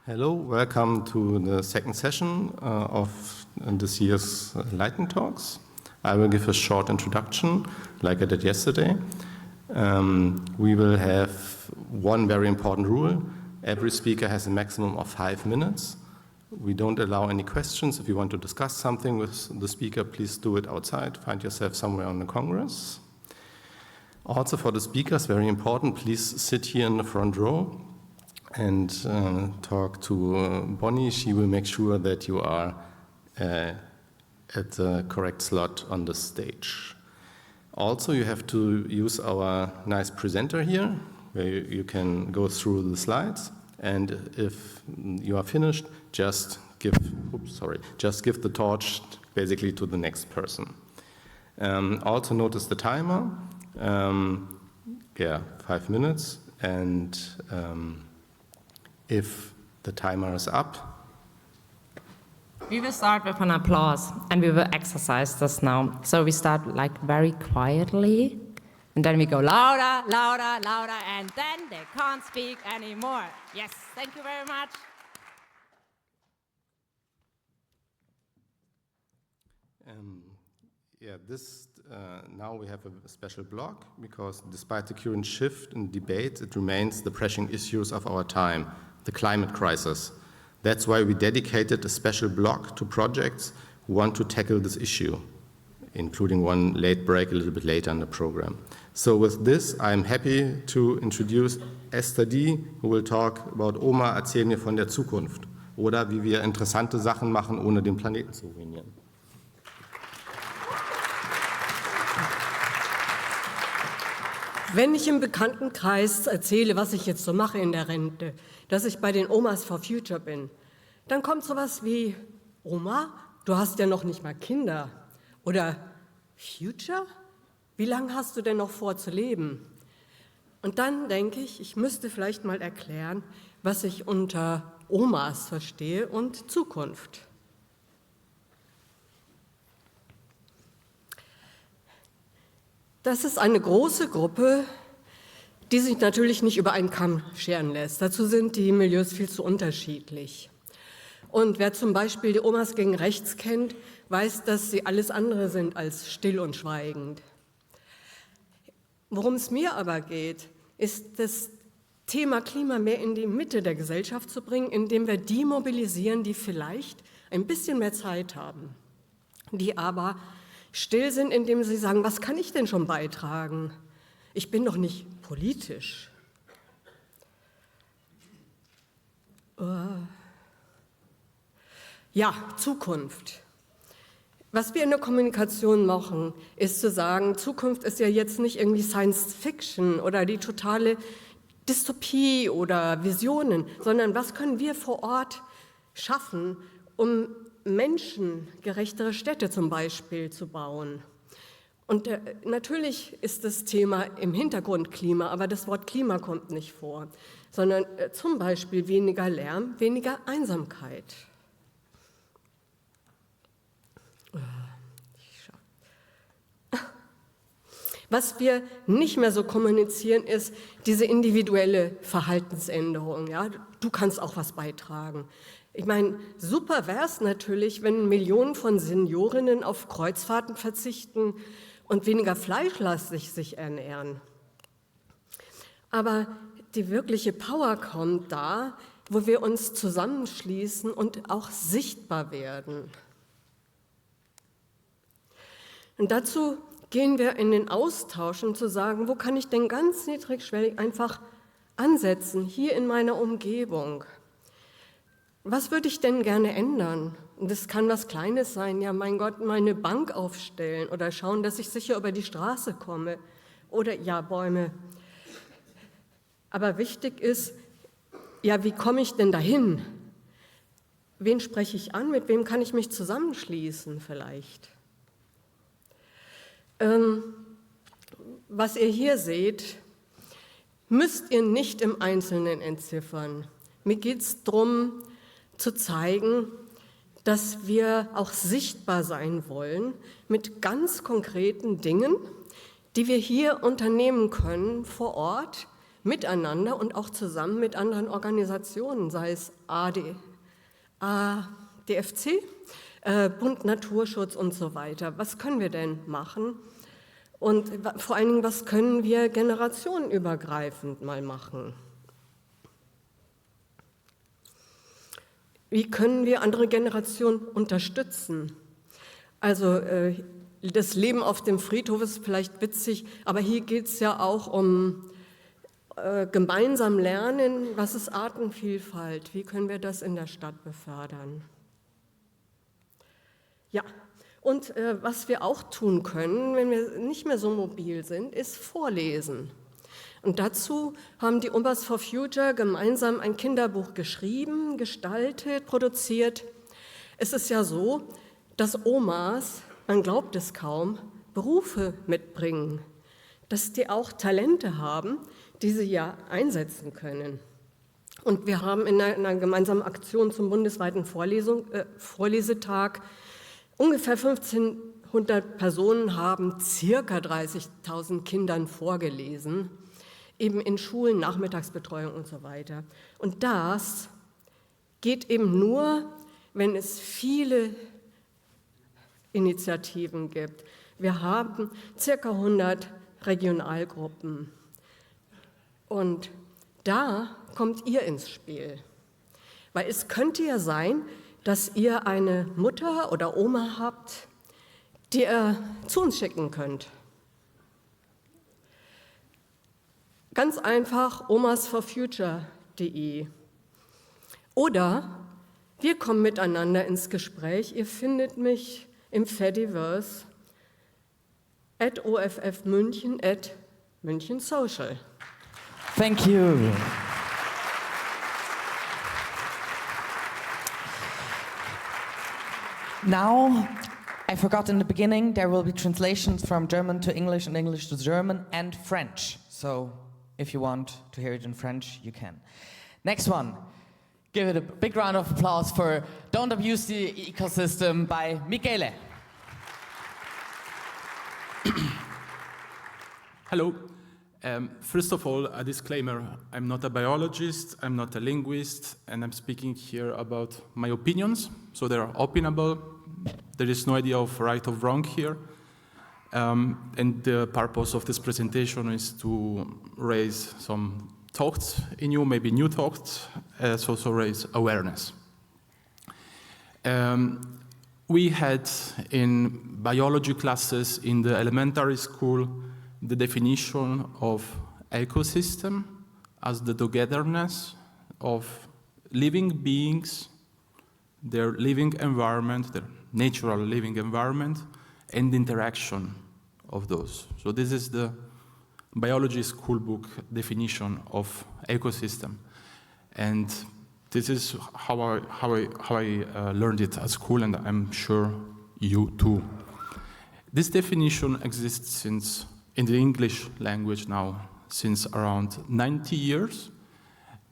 Hello, welcome to the second session of this year's Lightning Talks. I will give a short introduction, like I did yesterday. We will have one very important rule. Every speaker has a maximum of 5 minutes. We don't allow any questions. If you want to discuss something with the speaker, please do it outside. Find yourself somewhere on the Congress. Also for the speakers, very important, please sit here in the front row and talk to Bonnie. She will make sure that you are at the correct slot on the stage. Also, you have to use our nice presenter here, where you can go through the slides. And if you are finished, just give the torch basically to the next person. Also notice the timer. 5 minutes. And if the timer is up, we will start with an applause, and we will exercise this now. So we start like very quietly, and then we go louder, louder, louder, and then they can't speak anymore. Yes, thank you very much. Now we have a special block, because despite the current shift in debate, it remains the pressing issues of our time, the climate crisis. That's why we dedicated a special block to projects who want to tackle this issue, including one late break a little bit later in the program. So with this, I'm happy to introduce EstherD, who will talk about Oma, erzähl mir von der Zukunft, oder wie wir interessante Sachen machen, ohne den Planeten zu ruinieren. Wenn ich im Bekanntenkreis erzähle, was ich jetzt so mache in der Rente, dass ich bei den Omas for Future bin, dann kommt sowas wie, Oma, du hast ja noch nicht mal Kinder. Oder Future? Wie lange hast du denn noch vor zu leben? Und dann denke ich, ich müsste vielleicht mal erklären, was ich unter Omas verstehe und Zukunft. Das ist eine große Gruppe, die sich natürlich nicht über einen Kamm scheren lässt. Dazu sind die Milieus viel zu unterschiedlich. Und wer zum Beispiel die Omas gegen Rechts kennt, weiß, dass sie alles andere sind als still und schweigend. Worum es mir aber geht, ist das Thema Klima mehr in die Mitte der Gesellschaft zu bringen, indem wir die mobilisieren, die vielleicht ein bisschen mehr Zeit haben, die aber still sind, indem sie sagen, was kann ich denn schon beitragen? Ich bin doch nicht politisch. Ja, Zukunft. Was wir in der Kommunikation machen, ist zu sagen, Zukunft ist ja jetzt nicht irgendwie Science Fiction oder die totale Dystopie oder Visionen, sondern was können wir vor Ort schaffen, um menschengerechtere Städte zum Beispiel zu bauen. Und natürlich ist das Thema im Hintergrund Klima, aber das Wort Klima kommt nicht vor, sondern zum Beispiel weniger Lärm, weniger Einsamkeit. Was wir nicht mehr so kommunizieren, ist diese individuelle Verhaltensänderung. Ja? Du kannst auch was beitragen. Ich meine, super wäre es natürlich, wenn Millionen von Seniorinnen auf Kreuzfahrten verzichten und weniger fleischlastig sich ernähren. Aber die wirkliche Power kommt da, wo wir uns zusammenschließen und auch sichtbar werden. Und dazu gehen wir in den Austausch, um zu sagen, wo kann ich denn ganz niedrigschwellig einfach ansetzen, hier in meiner Umgebung. Was würde ich denn gerne ändern? Und das kann was Kleines sein, ja mein Gott, meine Bank aufstellen oder schauen, dass ich sicher über die Straße komme oder ja, Bäume. Aber wichtig ist, ja, wie komme ich denn dahin? Wen spreche ich an? Mit wem kann ich mich zusammenschließen vielleicht? Was ihr hier seht, müsst ihr nicht im Einzelnen entziffern. Mir geht es darum, zu zeigen, dass wir auch sichtbar sein wollen mit ganz konkreten Dingen, die wir hier unternehmen können vor Ort, miteinander und auch zusammen mit anderen Organisationen, sei es DFC, Bund Naturschutz und so weiter. Was können wir denn machen? Und vor allen Dingen, was können wir generationenübergreifend mal machen? Wie können wir andere Generationen unterstützen? Also das Leben auf dem Friedhof ist vielleicht witzig, aber hier geht es ja auch um gemeinsam lernen, was ist Artenvielfalt, wie können wir das in der Stadt befördern? Ja, und was wir auch tun können, wenn wir nicht mehr so mobil sind, ist vorlesen. Und dazu haben die Omas for Future gemeinsam ein Kinderbuch geschrieben, gestaltet, produziert. Es ist ja so, dass Omas, man glaubt es kaum, Berufe mitbringen, dass die auch Talente haben, die sie ja einsetzen können. Und wir haben in einer gemeinsamen Aktion zum bundesweiten Vorlesetag ungefähr 1500 Personen haben circa 30.000 Kindern vorgelesen, eben in Schulen, Nachmittagsbetreuung und so weiter. Und das geht eben nur, wenn es viele Initiativen gibt. Wir haben circa 100 Regionalgruppen. Und da kommt ihr ins Spiel. Weil es könnte ja sein, dass ihr eine Mutter oder Oma habt, die ihr zu uns schicken könnt. Ganz einfach omasforfuture.de. Oder wir kommen miteinander ins Gespräch. Ihr findet mich im Fediverse @OFF-München @MünchenSocial. Thank you. Now, I forgot in the beginning, there will be translations from German to English and English to German and French. So if you want to hear it in French, you can. Next one. Give it a big round of applause for Don't Abuse the Ecosystem by Michele. Hello. First of all, a disclaimer. I'm not a biologist, I'm not a linguist, and I'm speaking here about my opinions, so they are opinable. There is no idea of right or wrong here. And the purpose of this presentation is to raise some thoughts in you, maybe new thoughts, as also raise awareness. We had in biology classes in the elementary school the definition of ecosystem as the togetherness of living beings, their living environment, their natural living environment, and the interaction of those. So this is the biology school book definition of ecosystem. And this is how I learned it at school, and I'm sure you too. This definition exists in the English language now since around 90 years,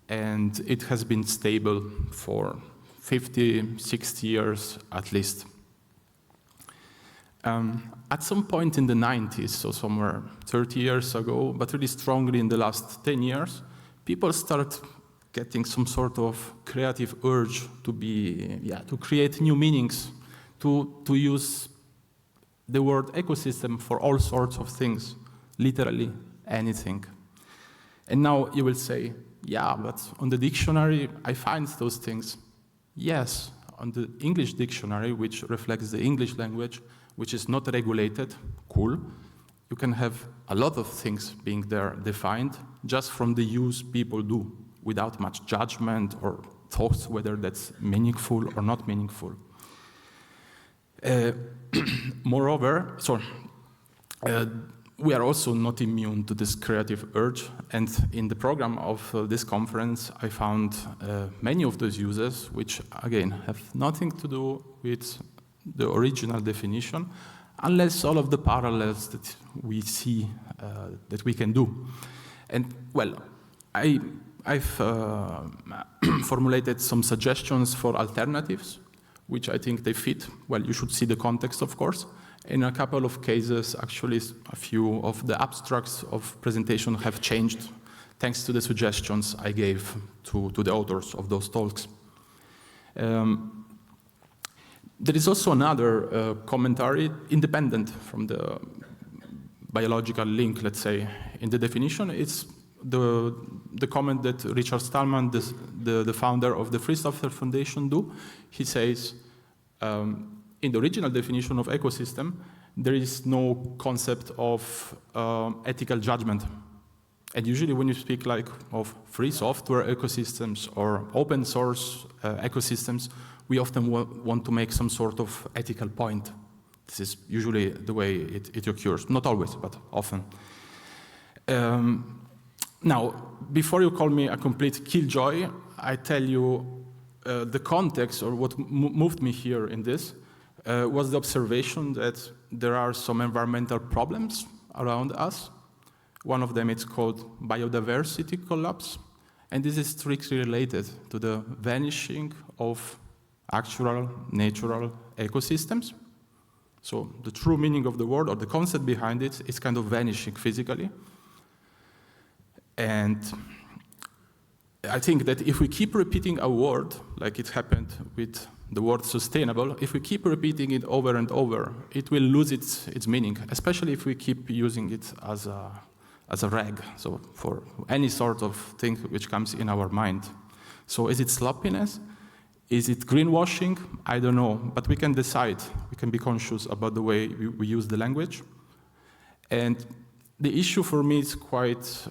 and it has been stable for 50, 60 years at least. At some point in the 90s, so somewhere 30 years ago, but really strongly in the last 10 years, people start getting some sort of creative urge to create new meanings, to use the word ecosystem for all sorts of things, literally anything. And now you will say, yeah, but on the dictionary I find those things. Yes, on the English dictionary, which reflects the English language, which is not regulated, cool, you can have a lot of things being there defined just from the use people do, without much judgment or thoughts whether that's meaningful or not meaningful. Moreover, we are also not immune to this creative urge, and in the program of this conference I found many of those uses which again have nothing to do with the original definition, unless all of the parallels that we see that we can do. And well, I've formulated some suggestions for alternatives, which I think they fit. Well, you should see the context, of course. In a couple of cases, actually, a few of the abstracts of presentation have changed thanks to the suggestions I gave to the authors of those talks. There is also another commentary, independent from the biological link, let's say, in the definition. It's the comment that Richard Stallman, the founder of the Free Software Foundation, do. He says, in the original definition of ecosystem, there is no concept of ethical judgment. And usually when you speak like of free software ecosystems or open source ecosystems, we often want to make some sort of ethical point. This is usually the way it occurs. Not always, but often. Now, before you call me a complete killjoy, I tell you the context or what moved me here in this was the observation that there are some environmental problems around us. One of them is called biodiversity collapse, and this is strictly related to the vanishing of actual natural ecosystems. So the true meaning of the word or the concept behind it is kind of vanishing physically. And I think that if we keep repeating a word, like it happened with the word sustainable, if we keep repeating it over and over, it will lose its meaning, especially if we keep using it as a rag, so for any sort of thing which comes in our mind. So is it sloppiness? Is it greenwashing? I don't know, but we can decide. We can be conscious about the way we use the language. And the issue for me is quite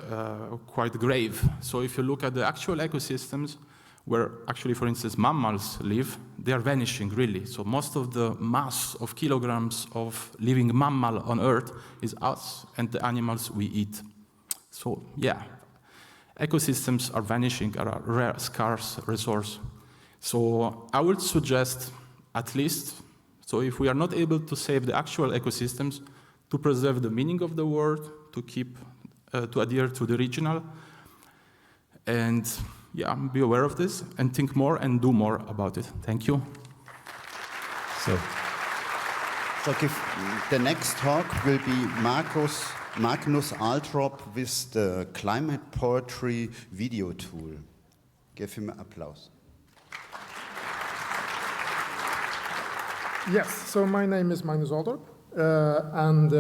grave. So if you look at the actual ecosystems, where actually, for instance, mammals live, they are vanishing, really. So most of the mass of kilograms of living mammal on Earth is us and the animals we eat. So yeah, ecosystems are vanishing, are a rare, scarce resource. So I would suggest, at least, so if we are not able to save the actual ecosystems, to preserve the meaning of the word, to keep, to adhere to the original, and yeah, be aware of this, and think more and do more about it. Thank you. So the next talk will be Magnus Ahltorp with the climate poetry video tool. Give him applause. Yes, so my name is Magnus Ahltorp, and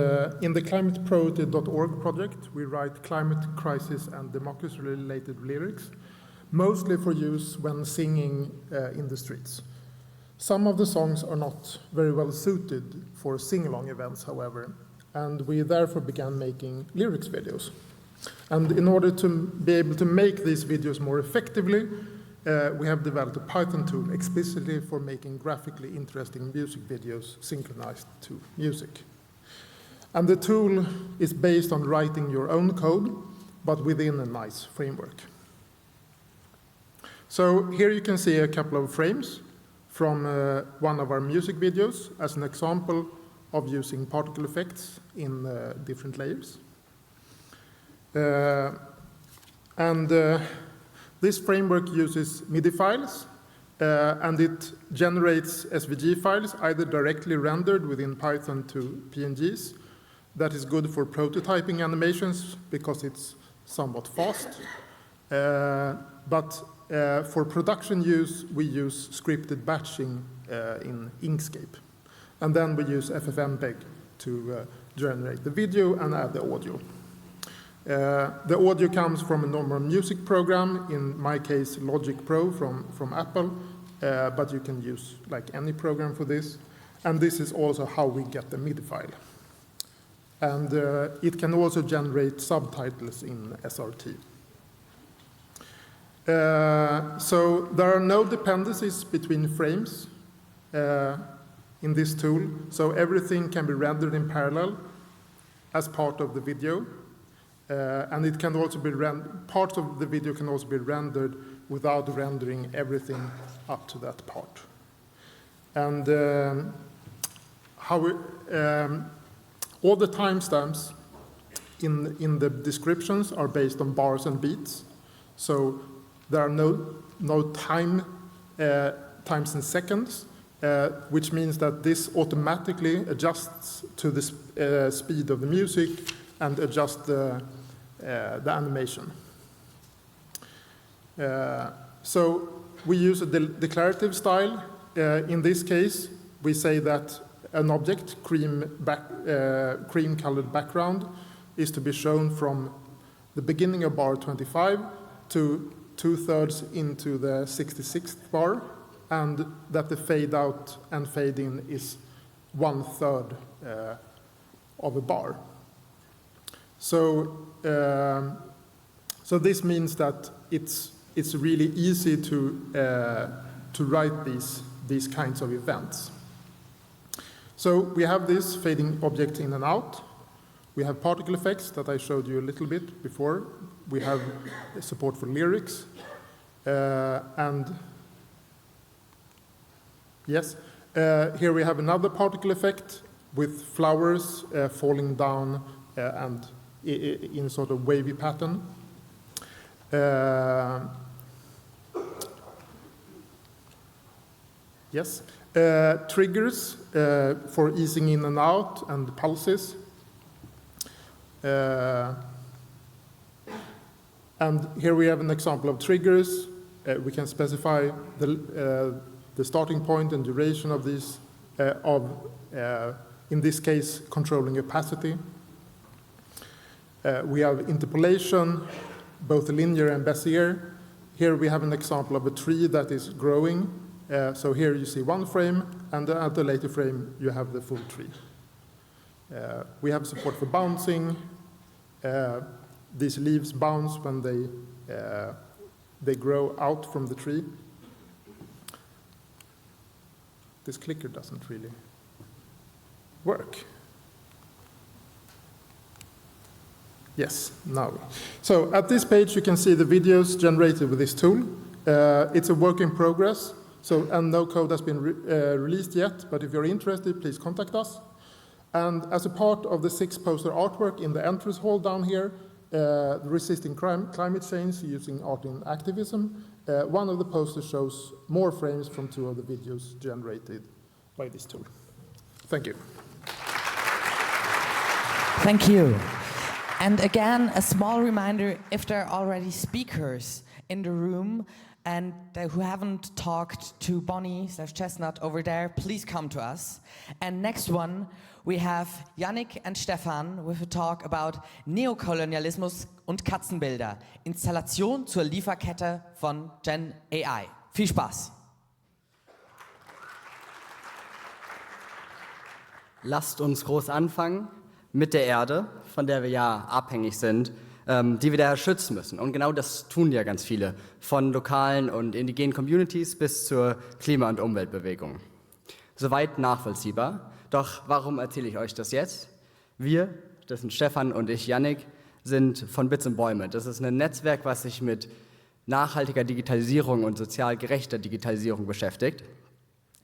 in the climatepoetry.org project, we write climate crisis and democracy-related lyrics, mostly for use when singing in the streets. Some of the songs are not very well suited for sing-along events, however, and we therefore began making lyrics videos. And in order to be able to make these videos more effectively, we have developed a Python tool explicitly for making graphically interesting music videos synchronized to music. And the tool is based on writing your own code, but within a nice framework. So here you can see a couple of frames from one of our music videos as an example of using particle effects in different layers. This framework uses MIDI files, and it generates SVG files, either directly rendered within Python to PNGs. That is good for prototyping animations because it's somewhat fast. But for production use, we use scripted batching in Inkscape. And then we use FFmpeg to generate the video and add the audio. The audio comes from a normal music program, in my case Logic Pro from Apple, but you can use like any program for this. And this is also how we get the MIDI file. And it can also generate subtitles in SRT. So there are no dependencies between frames in this tool, so everything can be rendered in parallel as part of the video. And it can also be parts of the video can also be rendered without rendering everything up to that part. And all the timestamps in the descriptions are based on bars and beats. So there are no times in seconds, which means that this automatically adjusts to the speed of the music and adjusts the animation. So we use a declarative style. In this case, we say that an object, cream-colored background, is to be shown from the beginning of bar 25 to 2/3 into the 66th bar, and that the fade out and fade in is 1/3 of a bar. So, so this means that it's really easy to write these kinds of events. So we have this fading objects in and out. We have particle effects that I showed you a little bit before. We have support for lyrics. And yes, here we have another particle effect with flowers falling down and in sort of wavy pattern. Yes, triggers for easing in and out and pulses. And here we have an example of triggers. We can specify the starting point and duration of these, in this case, controlling opacity. We have interpolation, both linear and Bezier. Here we have an example of a tree that is growing. So here you see one frame, and at the later frame you have the full tree. We have support for bouncing. These leaves bounce when they grow out from the tree. This clicker doesn't really work. Yes, now. So at this page you can see the videos generated with this tool. It's a work in progress, and no code has been released yet, but if you're interested, please contact us. And as a part of the 6-poster artwork in the entrance hall down here, resisting climate change using art in activism, one of the posters shows more frames from 2 of the videos generated by this tool. Thank you. Thank you. And again, a small reminder, if there are already speakers in the room and who haven't talked to Bonnie/Chestnut over there, please come to us. And next one, we have Yannik and Stefan with a talk about Neo-Kolonialismus und Katzenbilder. Installation zur Lieferkette von GenAI. Viel Spaß! Lasst uns groß anfangen mit der Erde, von der wir ja abhängig sind, die wir daher schützen müssen. Und genau das tun ja ganz viele, von lokalen und indigenen Communities bis zur Klima- und Umweltbewegung. Soweit nachvollziehbar. Doch warum erzähle ich euch das jetzt? Wir, das sind Stefan und ich, Yannik, sind von Bits und Bäume. Das ist ein Netzwerk, was sich mit nachhaltiger Digitalisierung und sozial gerechter Digitalisierung beschäftigt.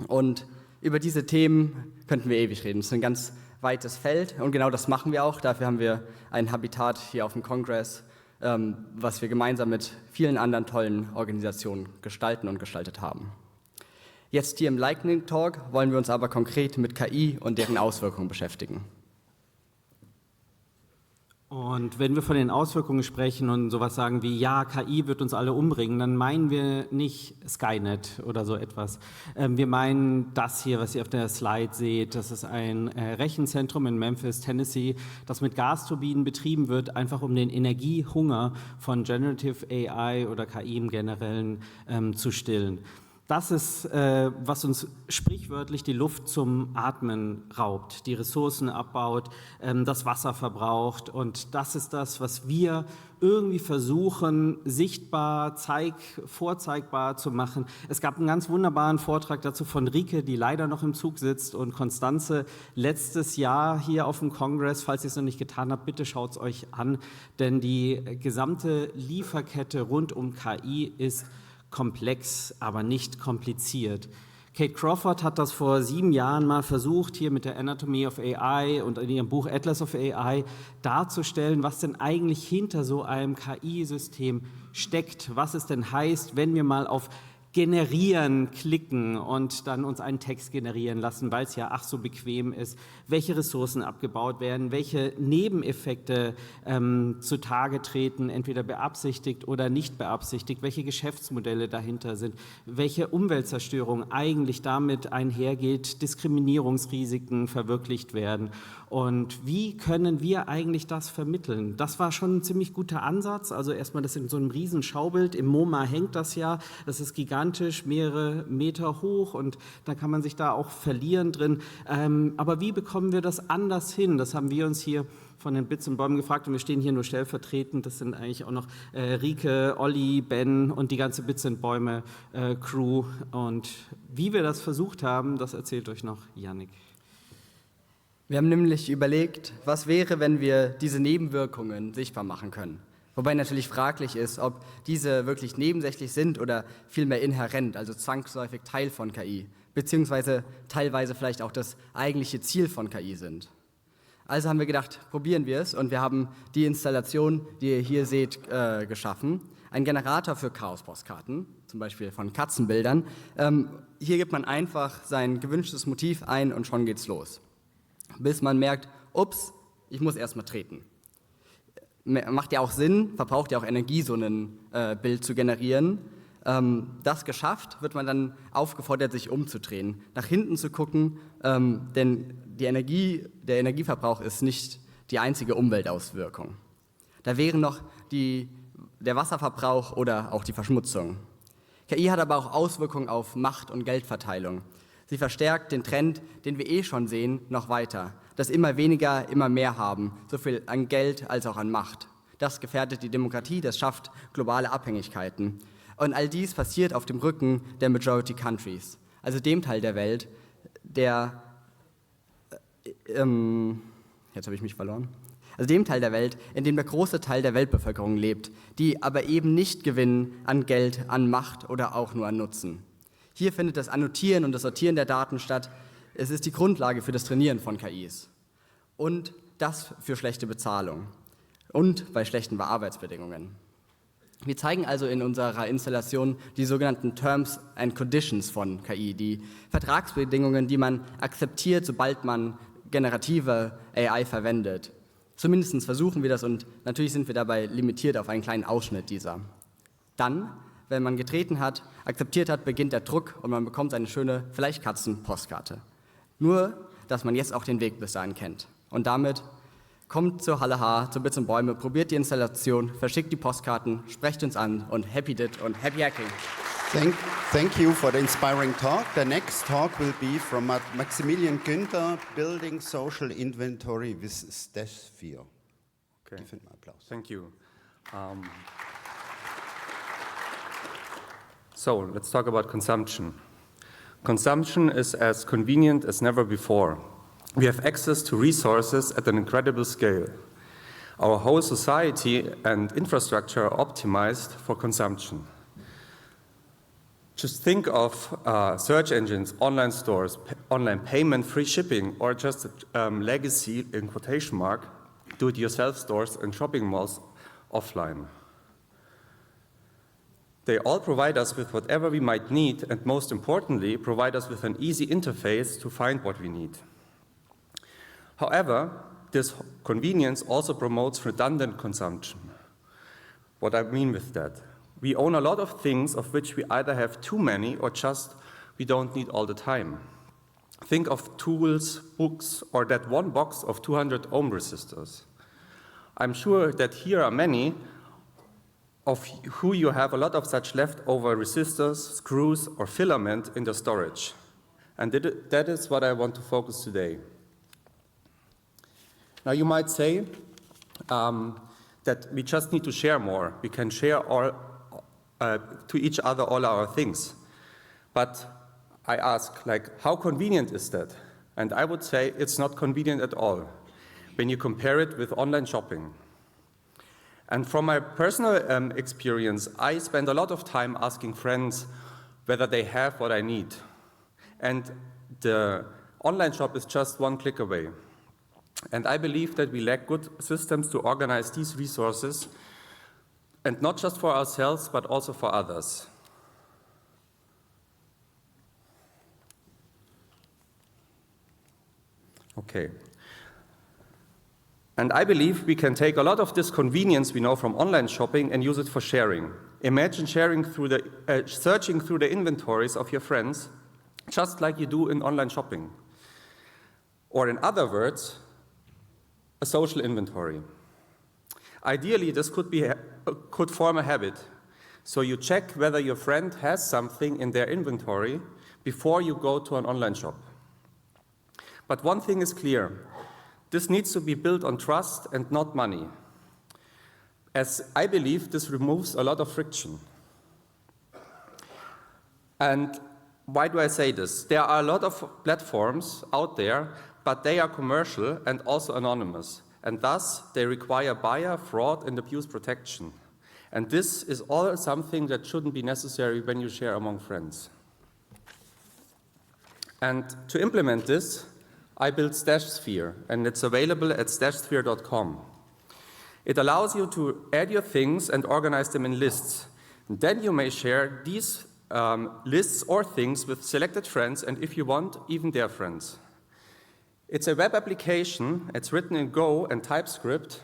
Und über diese Themen könnten wir ewig reden. Das ist ein ganz weites Feld und genau das machen wir auch. Dafür haben wir ein Habitat hier auf dem Kongress, was wir gemeinsam mit vielen anderen tollen Organisationen gestalten und gestaltet haben. Jetzt hier im Lightning Talk wollen wir uns aber konkret mit KI und deren Auswirkungen beschäftigen. Und wenn wir von den Auswirkungen sprechen und sowas sagen wie, ja, KI wird uns alle umbringen, dann meinen wir nicht Skynet oder so etwas. Wir meinen das hier, was ihr auf der Slide seht. Das ist ein Rechenzentrum in Memphis, Tennessee, das mit Gasturbinen betrieben wird, einfach um den Energiehunger von Generative AI oder KI im Generellen zu stillen. Das ist, was uns sprichwörtlich die Luft zum Atmen raubt, die Ressourcen abbaut, das Wasser verbraucht. Und das ist das, was wir irgendwie versuchen, sichtbar, vorzeigbar zu machen. Es gab einen ganz wunderbaren Vortrag dazu von Rike, die leider noch im Zug sitzt, und Konstanze letztes Jahr hier auf dem Kongress. Falls ihr es noch nicht getan habt, bitte schaut es euch an, denn die gesamte Lieferkette rund um KI ist komplex, aber nicht kompliziert. Kate Crawford hat das vor 7 Jahren mal versucht, hier mit der Anatomy of AI und in ihrem Buch Atlas of AI darzustellen, was denn eigentlich hinter so einem KI-System steckt, was es denn heißt, wenn wir mal auf generieren klicken und dann uns einen Text generieren lassen, weil es ja ach so bequem ist, welche Ressourcen abgebaut werden, welche Nebeneffekte zutage treten, entweder beabsichtigt oder nicht beabsichtigt, welche Geschäftsmodelle dahinter sind, welche Umweltzerstörung eigentlich damit einhergeht, Diskriminierungsrisiken verwirklicht werden und wie können wir eigentlich das vermitteln. Das war schon ein ziemlich guter Ansatz, also erstmal das in so einem riesen Schaubild, im MoMA hängt das ja, das ist gigantisch, mehrere Meter hoch und da kann man sich da auch verlieren drin, aber wie bekommen wir das anders hin? Das haben wir uns hier von den Bits und Bäumen gefragt und wir stehen hier nur stellvertretend, das sind eigentlich auch noch Rike, Olli, Ben und die ganze Bits und Bäume Crew und wie wir das versucht haben, das erzählt euch noch Yannik. Wir haben nämlich überlegt, was wäre, wenn wir diese Nebenwirkungen sichtbar machen können. Wobei natürlich fraglich ist, ob diese wirklich nebensächlich sind oder vielmehr inhärent, also zwangsläufig Teil von KI, beziehungsweise teilweise vielleicht auch das eigentliche Ziel von KI sind. Also haben wir gedacht, probieren wir es und wir haben die Installation, die ihr hier seht, geschaffen. Ein Generator für Chaos-Postkarten, zum Beispiel von Katzenbildern. Hier gibt man einfach sein gewünschtes Motiv ein und schon geht's los. Bis man merkt, ups, ich muss erstmal treten. Macht ja auch Sinn, verbraucht ja auch Energie, so ein Bild zu generieren. Das geschafft, wird man dann aufgefordert, sich umzudrehen, nach hinten zu gucken, denn der Energieverbrauch ist nicht die einzige Umweltauswirkung. Da wären noch der Wasserverbrauch oder auch die Verschmutzung. KI hat aber auch Auswirkungen auf Macht- und Geldverteilung. Sie verstärkt den Trend, den wir schon sehen, noch weiter, dass immer weniger immer mehr haben, so viel an Geld als auch an Macht. Das gefährdet die Demokratie, das schafft globale Abhängigkeiten. Und all dies passiert auf dem Rücken der Majority Countries, also dem Teil der Welt, der, jetzt habe ich mich verloren, also dem Teil der Welt, in dem der große Teil der Weltbevölkerung lebt, die aber eben nicht gewinnen an Geld, an Macht oder auch nur an Nutzen. Hier findet das Annotieren und das Sortieren der Daten statt. Es ist die Grundlage für das Trainieren von KIs. Und das für schlechte Bezahlung und bei schlechten Arbeitsbedingungen. Wir zeigen also in unserer Installation die sogenannten Terms and Conditions von KI, die Vertragsbedingungen, die man akzeptiert, sobald man generative AI verwendet. Zumindest versuchen wir das und natürlich sind wir dabei limitiert auf einen kleinen Ausschnitt dieser. Dann, wenn man getreten hat, akzeptiert hat, beginnt der Druck und man bekommt eine schöne, vielleicht Katzenpostkarte. Nur, dass man jetzt auch den Weg bis dahin kennt. Und damit kommt zur Halle H, zu Bits und Bäume, probiert die Installation, verschickt die Postkarten, sprecht uns an und happy dit und happy hacking. Thank you for the inspiring talk. The next talk will be from Maximilian Güntner, Building Social Inventory with StashSphere. Okay. Give him an Applaus. Thank you. So let's talk about consumption. Consumption is as convenient as never before. We have access to resources at an incredible scale. Our whole society and infrastructure are optimized for consumption. Just think of search engines, online stores, online payment, free shipping, or just legacy, in quotation mark, do-it-yourself stores and shopping malls offline. They all provide us with whatever we might need, and most importantly, provide us with an easy interface to find what we need. However, this convenience also promotes redundant consumption. What I mean with that? We own a lot of things of which we either have too many or just we don't need all the time. Think of tools, books, or that one box of 200 ohm resistors. I'm sure that here are many of who you have a lot of such leftover resistors, screws, or filament in the storage. And that is what I want to focus today. Now you might say that we just need to share more. We can share all, to each other all our things. But I ask, like, how convenient is that? And I would say it's not convenient at all when you compare it with online shopping. And from my personal experience, I spend a lot of time asking friends whether they have what I need. And the online shop is just one click away. And I believe that we lack good systems to organize these resources, and not just for ourselves, but also for others. Okay. And I believe we can take a lot of this convenience we know from online shopping and use it for sharing. Imagine sharing through searching through the inventories of your friends, just like you do in online shopping. Or in other words, a social inventory. Ideally, this could form a habit. So you check whether your friend has something in their inventory before you go to an online shop. But one thing is clear. This needs to be built on trust and not money, as I believe this removes a lot of friction. And why do I say this? There are a lot of platforms out there, but they are commercial and also anonymous, and thus they require buyer, fraud, and abuse protection. And this is all something that shouldn't be necessary when you share among friends. And to implement this, I built StashSphere, and it's available at StashSphere.com. It allows you to add your things and organize them in lists. And then you may share these lists or things with selected friends, and if you want, even their friends. It's a web application. It's written in Go and TypeScript,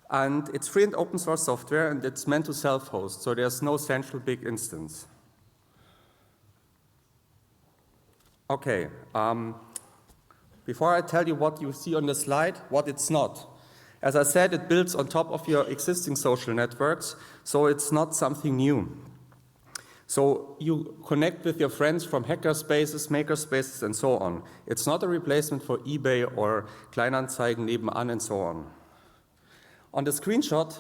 and it's free and open source software, and it's meant to self-host, so there's no central big instance. Okay. Before I tell you what you see on the slide, what it's not. As I said, it builds on top of your existing social networks, so it's not something new. So you connect with your friends from hackerspaces, makerspaces, and so on. It's not a replacement for eBay or Kleinanzeigen nebenan and so on. On the screenshot,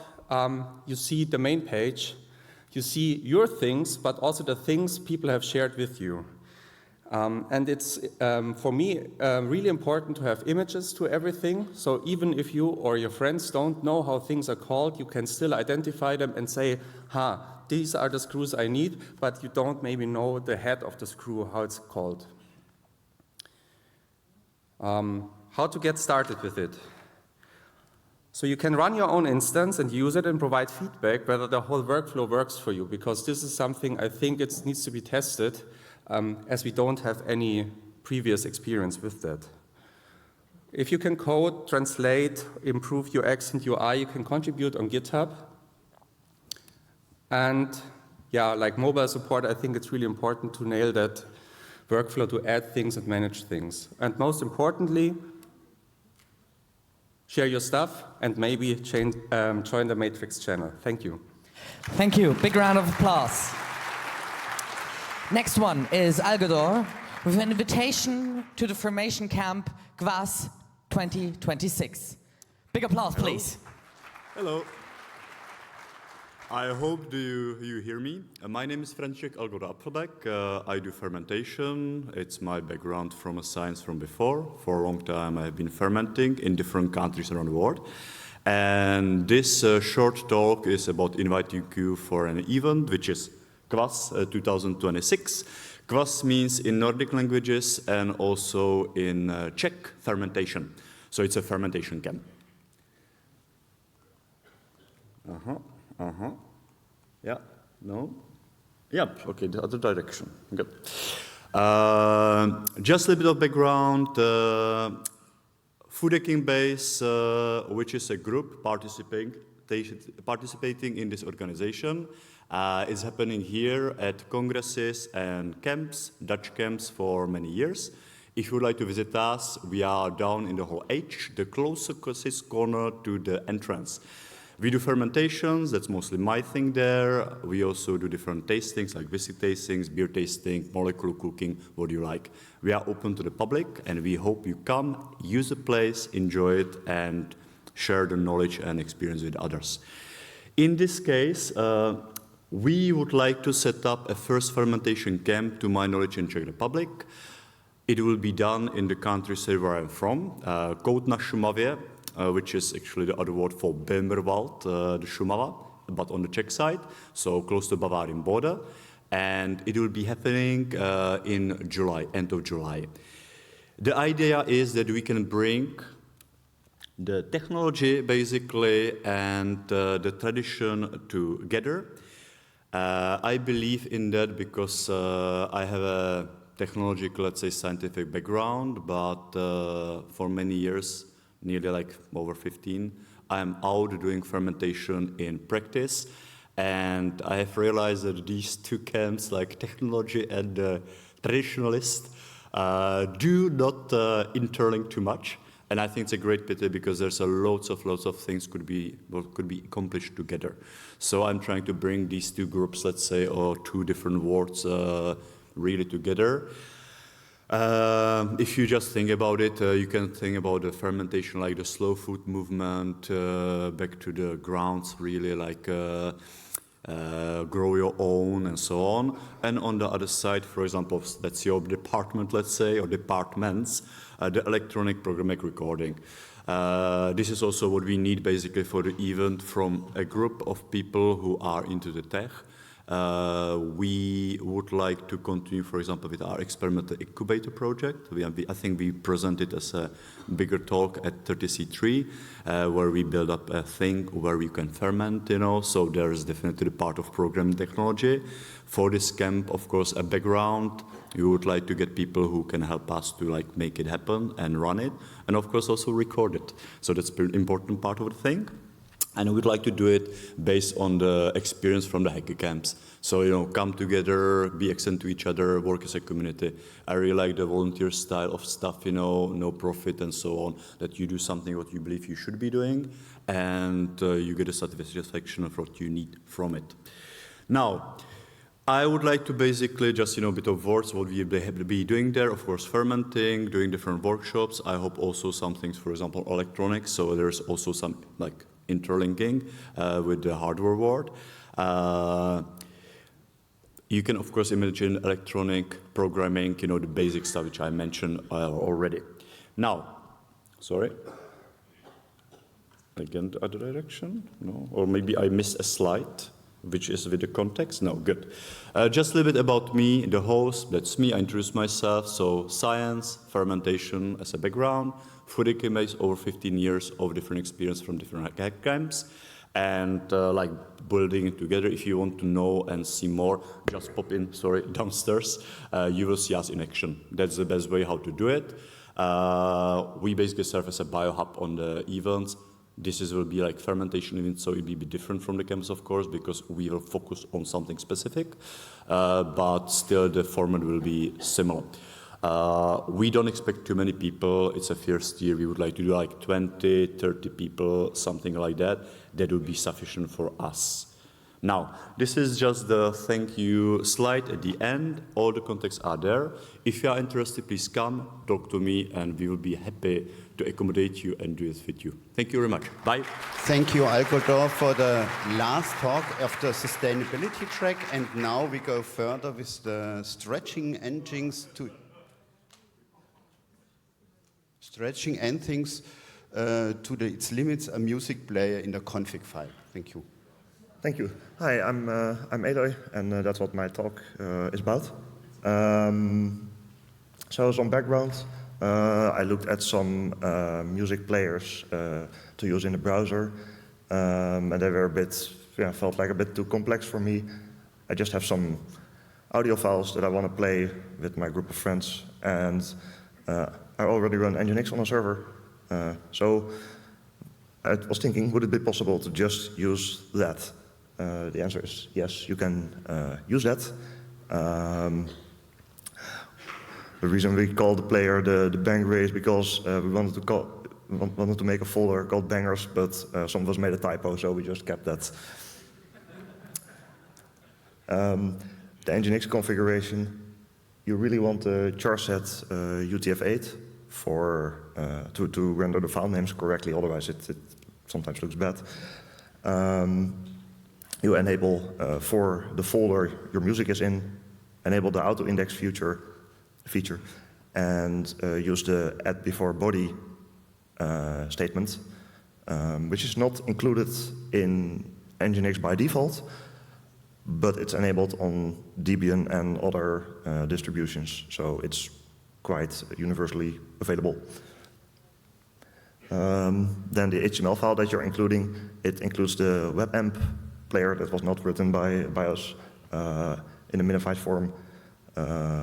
you see the main page. You see your things, but also the things people have shared with you. And it's, for me, really important to have images to everything. So even if you or your friends don't know how things are called, you can still identify them and say, these are the screws I need, but you don't maybe know the head of the screw, how it's called. How to get started with it. So you can run your own instance and use it and provide feedback whether the whole workflow works for you, because this is something I think it needs to be tested, as we don't have any previous experience with that. If you can code, translate, improve UX and UI, you can contribute on GitHub. And yeah, like mobile support, I think it's really important to nail that workflow to add things and manage things. And most importantly, share your stuff and maybe join the Matrix channel. Thank you. Thank you. Big round of applause. Next one is Algador with an invitation to the formation camp GWAS 2026. Big applause, please. Hello. I hope you hear me. My name is František Algador. I do fermentation. It's my background from a science from before. For a long time I have been fermenting in different countries around the world. And this short talk is about inviting you for an event which is GWAS 2026. GWAS means in Nordic languages and also in Czech fermentation. So it's a fermentation camp. Yeah, no? Yep, okay, the other direction. Good. Just a little bit of background. Food Hacking Base, which is a group participating in this organization, is happening here at congresses and camps, Dutch camps for many years. If you would like to visit us, we are down in the hall H, the closest corner to the entrance. We do fermentations, that's mostly my thing there. We also do different tastings, like whiskey tastings, beer tasting, molecular cooking, what do you like. We are open to the public, and we hope you come, use the place, enjoy it, and share the knowledge and experience with others. In this case, we would like to set up a first fermentation camp, to my knowledge, in Czech Republic. It will be done in the country where I'm from, Kout na Šumavě, which is actually the other word for Böhmerwald, the Šumava, but on the Czech side, so close to Bavarian border. And it will be happening in July, end of July. The idea is that we can bring the technology, basically, and the tradition together. I believe in that because I have a technological, let's say, scientific background, but for many years, nearly like over 15, I am out doing fermentation in practice, and I have realized that these two camps, like technology and traditionalist, do not interlink too much. And I think it's a great pity because there's lots of things could be accomplished together. So I'm trying to bring these two groups, let's say, or two different worlds really together. If you just think about it, you can think about the fermentation like the slow food movement, back to the grounds, really like grow your own and so on. And on the other side, for example, that's your department, let's say, or departments, the electronic programmatic recording. This is also what we need basically for the event from a group of people who are into the tech. We would like to continue, for example, with our experimental incubator project. I think we presented as a bigger talk at 30C3, where we build up a thing where we can ferment, so there is definitely part of programming technology. For this camp, of course, a background. We would like to get people who can help us to like make it happen and run it, and of course also record it. So that's an important part of the thing. And we'd like to do it based on the experience from the hacker camps. So, come together, be excellent to each other, work as a community. I really like the volunteer style of stuff, no profit and so on, that you do something what you believe you should be doing, and you get a satisfaction of what you need from it. Now, I would like to basically just, a bit of words, what we have to be doing there. Of course, fermenting, doing different workshops. I hope also some things, for example, electronics. So there's also some like interlinking with the hardware world. You can, of course, imagine electronic programming, the basic stuff which I mentioned already. Now, sorry. Again, the other direction? No? Or maybe I missed a slide, which is with the context? No, good. Just a little bit about me, the host, that's me, I introduced myself. So science, fermentation as a background, food economics, over 15 years of different experience from different hack camps, and like building it together. If you want to know and see more, just pop in, downstairs. You will see us in action. That's the best way how to do it. We basically serve as a biohub on the events. This will be like fermentation events, so it will be different from the camps, of course, because we will focus on something specific, but still the format will be similar. We don't expect too many people. It's a first year. We would like to do like 20, 30 people, something like that. That would be sufficient for us. Now, this is just the thank you slide at the end. All the contacts are there. If you are interested, please come, talk to me, and we will be happy to accommodate you and do it with you. Thank you very much. Bye. Thank you, Ahltorp, for the last talk of the sustainability track. And now we go further with the stretching endings to its limits, a music player in the config file. Thank you. Thank you. Hi, I'm Eloy, and that's what my talk is about. So some background. I looked at some music players to use in the browser, and they were felt like a bit too complex for me. I just have some audio files that I want to play with my group of friends, and I already run Nginx on a server. So I was thinking, would it be possible to just use that? The answer is yes, you can use that. The reason we call the player the banger is because we wanted to make a folder called bangers, but some of us made a typo, so we just kept that. The Nginx configuration, you really want the char set UTF-8 to render the file names correctly, otherwise it sometimes looks bad. You enable for the folder your music is in, enable the auto-index feature, and use the add before body statement, which is not included in Nginx by default, but it's enabled on Debian and other distributions, so it's quite universally available. Then the HTML file that you're including, it includes the WebAmp player that was not written by us in a minified form.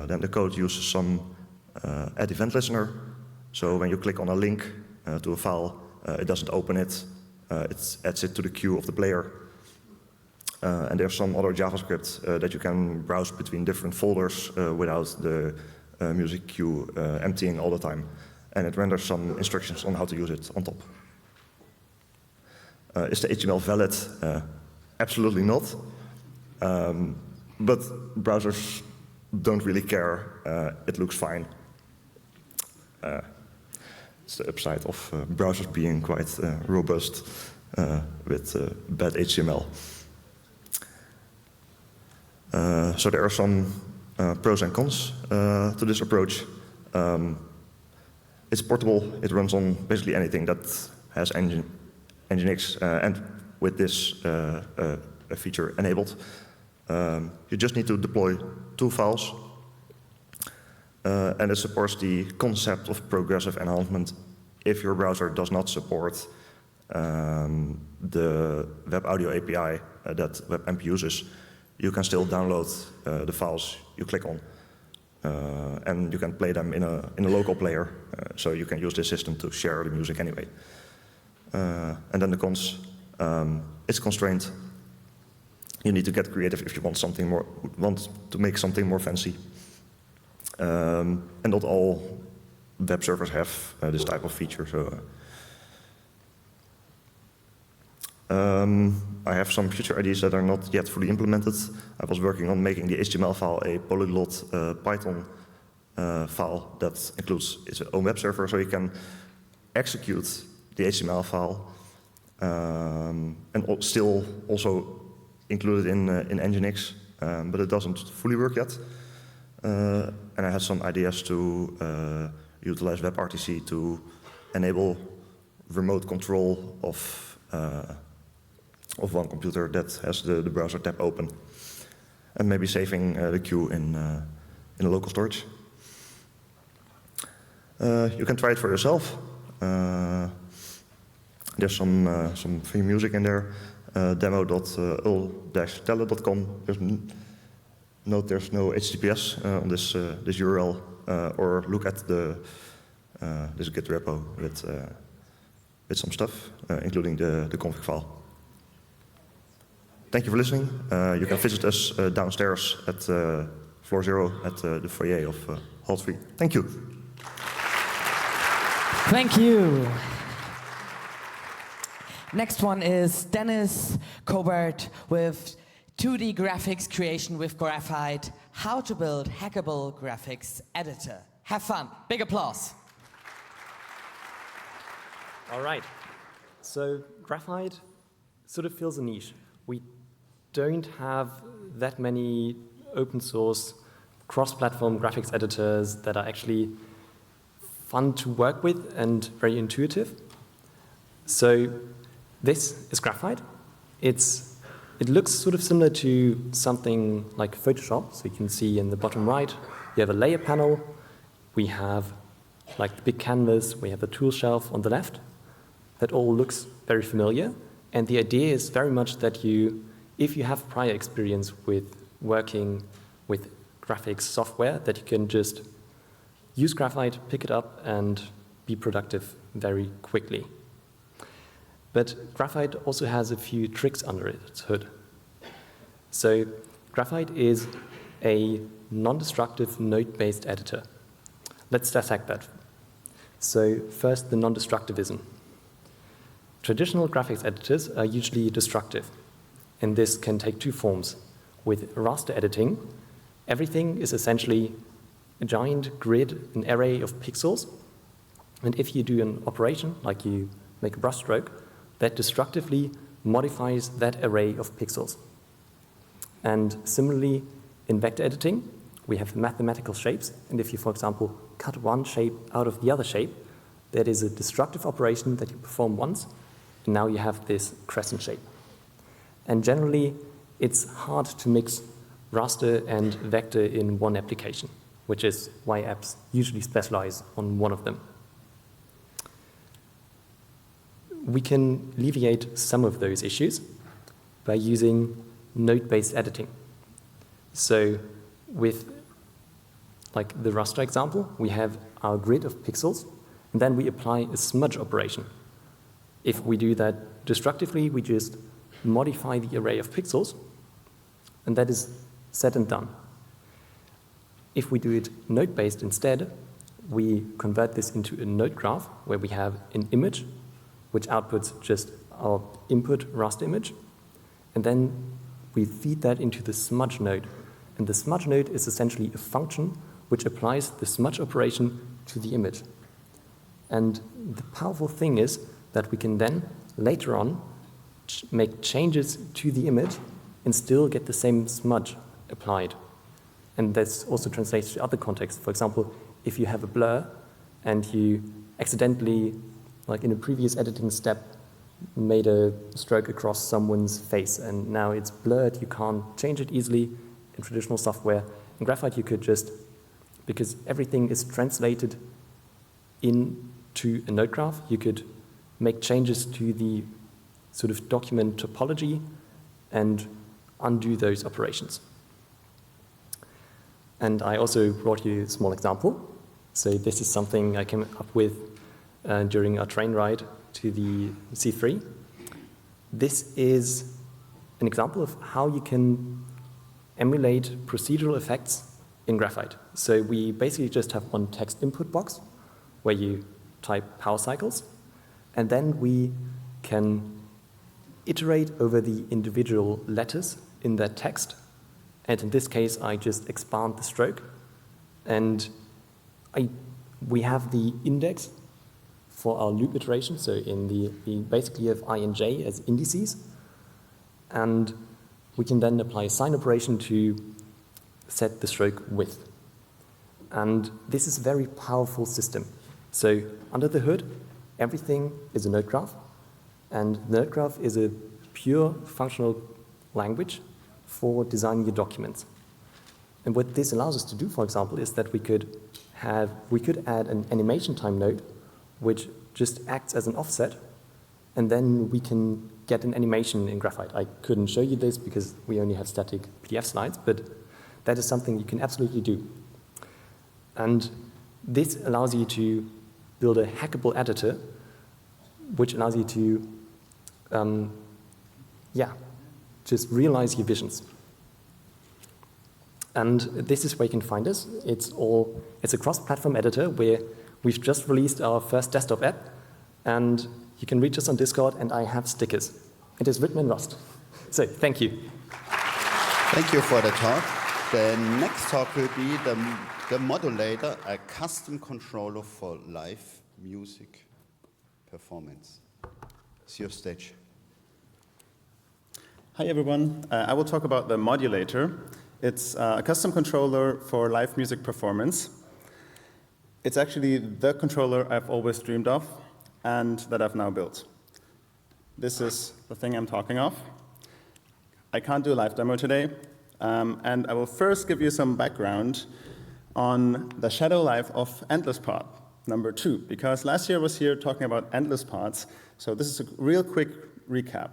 then the code uses some add event listener. So when you click on a link to a file, it doesn't open it. It adds it to the queue of the player. And there's some other JavaScript that you can browse between different folders without the music queue emptying all the time. And it renders some instructions on how to use it on top. Is the HTML valid? Absolutely not. But browsers don't really care. It looks fine. It's the upside of browsers being quite robust with bad HTML. So there are some pros and cons to this approach. It's portable. It runs on basically anything that has Nginx, and with this feature enabled, you just need to deploy 2 files, and it supports the concept of progressive enhancement if your browser does not support the Web Audio API that WebAmp uses. You can still download the files you click on, and you can play them in a local player, so you can use this system to share the music anyway. And then the cons, it's constrained. You need to get creative if you want to make something more fancy. And not all web servers have this type of feature. So I have some future ideas that are not yet fully implemented. I was working on making the HTML file a polyglot Python file that includes its own web server, so you can execute the HTML file and still also include it in Nginx, but it doesn't fully work yet. And I had some ideas to utilize WebRTC to enable remote control of one computer that has the browser tab open, and maybe saving the queue in a local storage. You can try it for yourself. There's some free music in there. Demo.ul-telle.com. There's no HTTPS on this URL, or look at this Git repo with some stuff, including the config file. Thank you for listening. You can visit us downstairs at floor 0 at the foyer of Hall 3. Thank you. Thank you. Next one is Dennis Cobert with 2D graphics creation with Graphite, how to build hackable graphics editor. Have fun. Big applause. All right. So Graphite sort of fills a niche. We don't have that many open source cross-platform graphics editors that are actually fun to work with and very intuitive. So this is Graphite. It looks sort of similar to something like Photoshop. So you can see in the bottom right, you have a layer panel. We have like the big canvas. We have the tool shelf on the left. That all looks very familiar. And the idea is very much that if you have prior experience with working with graphics software, that you can just use Graphite, pick it up, and be productive very quickly. But Graphite also has a few tricks under its hood. So Graphite is a non-destructive node-based editor. Let's dissect that. So first, the non-destructivism. Traditional graphics editors are usually destructive, and this can take 2 forms. With raster editing, everything is essentially a giant grid, an array of pixels, and if you do an operation, like you make a brushstroke, that destructively modifies that array of pixels. And similarly, in vector editing, we have mathematical shapes, and if you, for example, cut one shape out of the other shape, that is a destructive operation that you perform once, and now you have this crescent shape. And generally, it's hard to mix raster and vector in one application, which is why apps usually specialize on one of them. We can alleviate some of those issues by using node-based editing. So with like the raster example, we have our grid of pixels, and then we apply a smudge operation. If we do that destructively, we just modify the array of pixels, and that is said and done. If we do it node-based instead, we convert this into a node graph where we have an image, which outputs just our input raster image, and then we feed that into the smudge node. And the smudge node is essentially a function which applies the smudge operation to the image. And the powerful thing is that we can then, later on, make changes to the image and still get the same smudge applied. And this also translates to other contexts. For example, if you have a blur and you accidentally, like in a previous editing step, made a stroke across someone's face and now it's blurred, you can't change it easily in traditional software. In Graphite, you could just, because everything is translated into a node graph, you could make changes to the sort of document topology and undo those operations. And I also brought you a small example. So this is something I came up with during our train ride to the C3. This is an example of how you can emulate procedural effects in Graphite. So we basically just have one text input box where you type power cycles, and then we can iterate over the individual letters in that text. And in this case, I just expand the stroke, and we have the index for our loop iteration. So in we basically have I and j as indices, and we can then apply a sign operation to set the stroke width. And this is a very powerful system. So under the hood, everything is a node graph, and the node graph is a pure functional language for designing your documents. And what this allows us to do, for example, is that we could add an animation time node, which just acts as an offset, and then we can get an animation in Graphite. I couldn't show you this because we only have static PDF slides, but that is something you can absolutely do. And this allows you to build a hackable editor, which allows you to, just realize your visions. And this is where you can find us. It's a cross-platform editor where we've just released our first desktop app, and you can reach us on Discord, and I have stickers. It is written in Rust. So, thank you. Thank you for the talk. The next talk will be the Modulator, a custom controller for live music performance. It's your stage. Hi, everyone. I will talk about the Modulator. It's a custom controller for live music performance. It's actually the controller I've always dreamed of and that I've now built. This is the thing I'm talking of. I can't do a live demo today, and I will first give you some background on the shadow life of Endless Part number 2, because last year I was here talking about endless parts, so this is a real quick recap.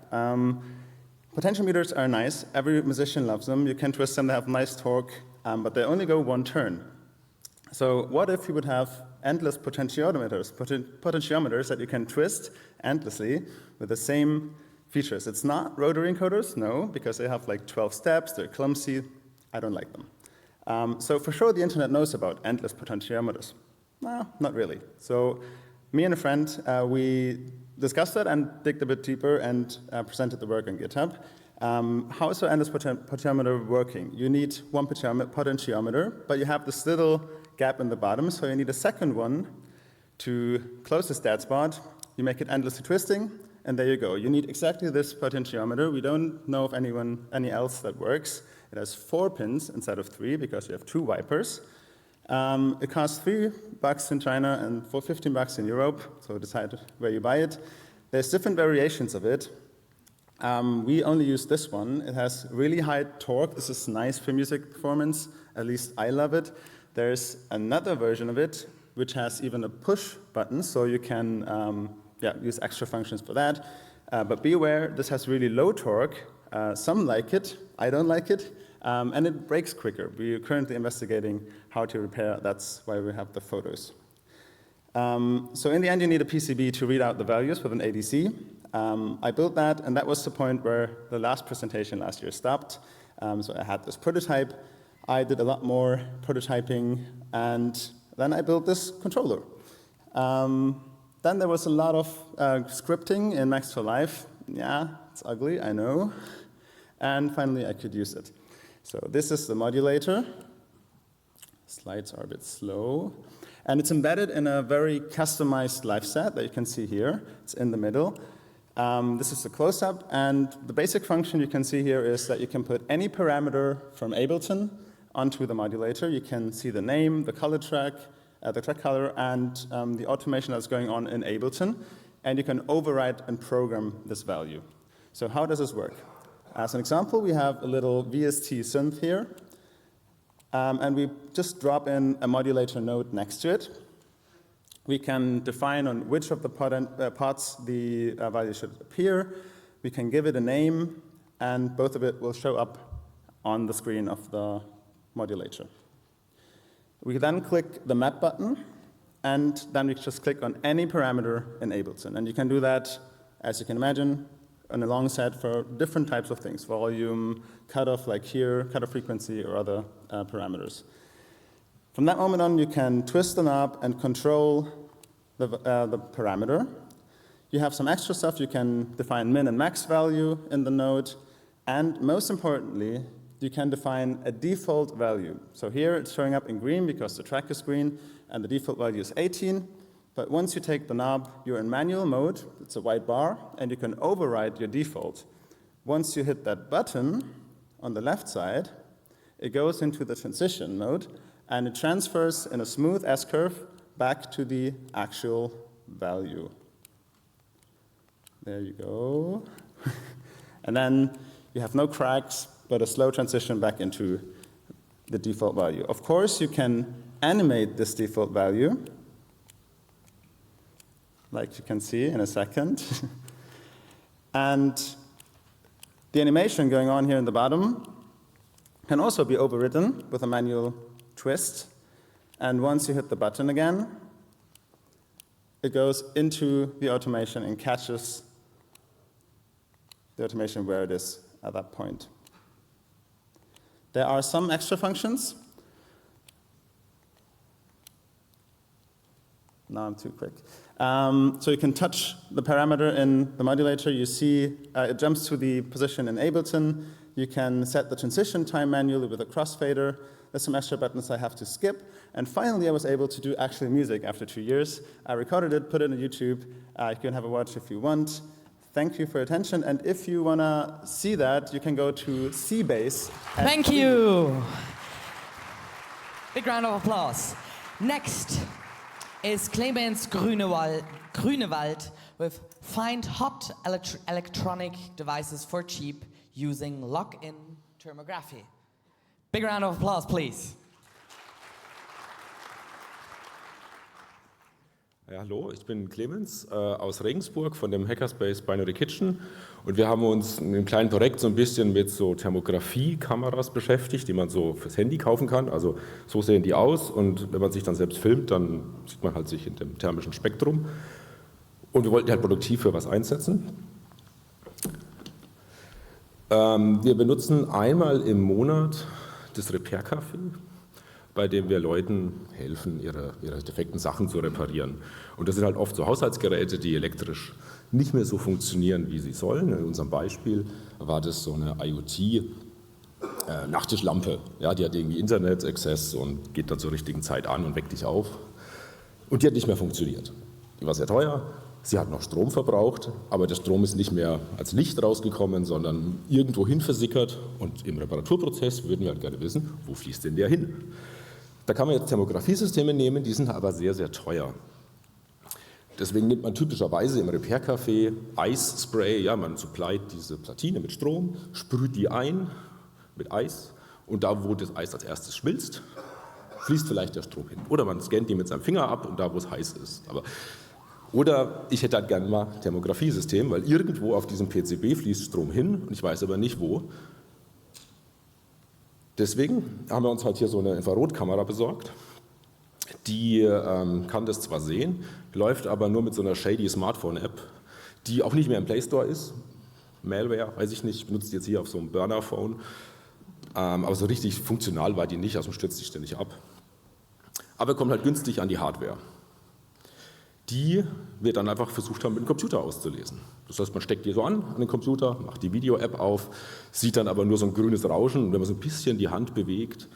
Potentiometers are nice. Every musician loves them. You can twist them, they have nice torque, but they only go one turn. So what if you would have endless potentiometers that you can twist endlessly with the same features? It's not rotary encoders, no, because they have like 12 steps, they're clumsy. I don't like them. So for sure the internet knows about endless potentiometers. No, not really. So me and a friend, we discussed that and digged a bit deeper and presented the work on GitHub. How is the endless potentiometer working? You need one potentiometer, but you have this little gap in the bottom, so you need a second one to close this dead spot. You make it endlessly twisting, and there you go. You need exactly this potentiometer. We don't know of any else that works. It has 4 pins instead of 3 because you have 2 wipers. It costs $3 in China and for $15 in Europe, so decide where you buy it. There's different variations of it. We only use this one. It has really high torque. This is nice for music performance. At least I love it. There's another version of it which has even a push button, so you can use extra functions for that. But be aware, this has really low torque. Some like it. I don't like it. And it breaks quicker. We're currently investigating how to repair. That's why we have the photos. So in the end, you need a PCB to read out the values with an ADC. I built that, and that was the point where the last presentation last year stopped. So I had this prototype. I did a lot more prototyping, and then I built this controller. Then there was a lot of scripting in Max for Life. Yeah, it's ugly, I know. And finally, I could use it. So this is the modulator. Slides are a bit slow. And it's embedded in a very customized live set that you can see here. It's in the middle. This is the close-up, and the basic function you can see here is that you can put any parameter from Ableton onto the modulator. You can see the name, the color track, the track color, and the automation that's going on in Ableton. And you can override and program this value. So how does this work? As an example, we have a little VST synth here. And we just drop in a modulator node next to it. We can define on which of the pods the value should appear. We can give it a name, and both of it will show up on the screen of the modulator. We then click the map button, and then we just click on any parameter in Ableton. And you can do that, as you can imagine, on a long set for different types of things, volume, cutoff like here, cutoff frequency, or other parameters. From that moment on, you can twist the knob and control the parameter. You have some extra stuff. You can define min and max value in the node. And most importantly, you can define a default value. So here it's showing up in green because the track is green, and the default value is 18. But once you take the knob, you're in manual mode. It's a white bar, and you can override your default. Once you hit that button on the left side, it goes into the transition mode, and it transfers in a smooth S-curve back to the actual value. There you go. And then you have no cracks, but a slow transition back into the default value. Of course, you can animate this default value, like you can see in a second. And the animation going on here in the bottom can also be overridden with a manual twist. And once you hit the button again, it goes into the automation and catches the automation where it is at that point. There are some extra functions. Now I'm too quick. So you can touch the parameter in the modulator. You see it jumps to the position in Ableton. You can set the transition time manually with a crossfader. There's some extra buttons I have to skip. And finally, I was able to do actual music after 2 years. I recorded it, put it on YouTube. You can have a watch if you want. Thank you for your attention. And if you want to see that, you can go to Cbase. Thank you. Big round of applause. Next is Clemens Grünewald with Find Hot Electronic Devices for Cheap using Lock-In Thermography. Big round of applause, please. Ja, hallo, ich bin Clemens aus Regensburg von dem Hackerspace Binary Kitchen und wir haben uns in einem kleinen Projekt so ein bisschen mit so Thermografie-Kameras beschäftigt, die man so fürs Handy kaufen kann. Also so sehen die aus und wenn man sich dann selbst filmt, dann sieht man halt sich in dem thermischen Spektrum. Und wir wollten die halt produktiv für was einsetzen. Wir benutzen einmal im Monat das Repair-Café, bei dem wir Leuten helfen, ihre defekten Sachen zu reparieren. Und das sind halt oft so Haushaltsgeräte, die elektrisch nicht mehr so funktionieren, wie sie sollen. In unserem Beispiel war das so eine IoT-Nachttischlampe. Ja, die hat irgendwie Internet-Access und geht dann zur richtigen Zeit an und weckt dich auf. Und die hat nicht mehr funktioniert. Die war sehr teuer, sie hat noch Strom verbraucht, aber der Strom ist nicht mehr als Licht rausgekommen, sondern irgendwo hin versickert. Und im Reparaturprozess würden wir halt gerne wissen, wo fließt denn der hin? Da kann man jetzt Thermografiesysteme nehmen, die sind aber sehr, sehr teuer. Deswegen nimmt man typischerweise im Repair-Café Eisspray, ja, man supplied diese Platine mit Strom, sprüht die ein mit Eis und da, wo das Eis als erstes schmilzt, fließt vielleicht der Strom hin. Oder man scannt die mit seinem Finger ab und da, wo es heiß ist. Oder ich hätte halt gerne mal ein Thermografiesystem, weil irgendwo auf diesem PCB fließt Strom hin und ich weiß aber nicht wo. Deswegen haben wir uns halt hier so eine Infrarotkamera besorgt. Die kann das zwar sehen, läuft aber nur mit so einer shady Smartphone-App, die auch nicht mehr im Play Store ist. Malware, weiß ich nicht, ich benutze die jetzt hier auf so einem Burner-Phone. Aber so richtig funktional war die nicht, also stürzt die ständig ab. Aber kommt halt günstig an die Hardware, die wir dann einfach versucht haben, mit dem Computer auszulesen. Das heißt, man steckt die so an den Computer, macht die Video-App auf, sieht dann aber nur so ein grünes Rauschen und wenn man so ein bisschen die Hand bewegt,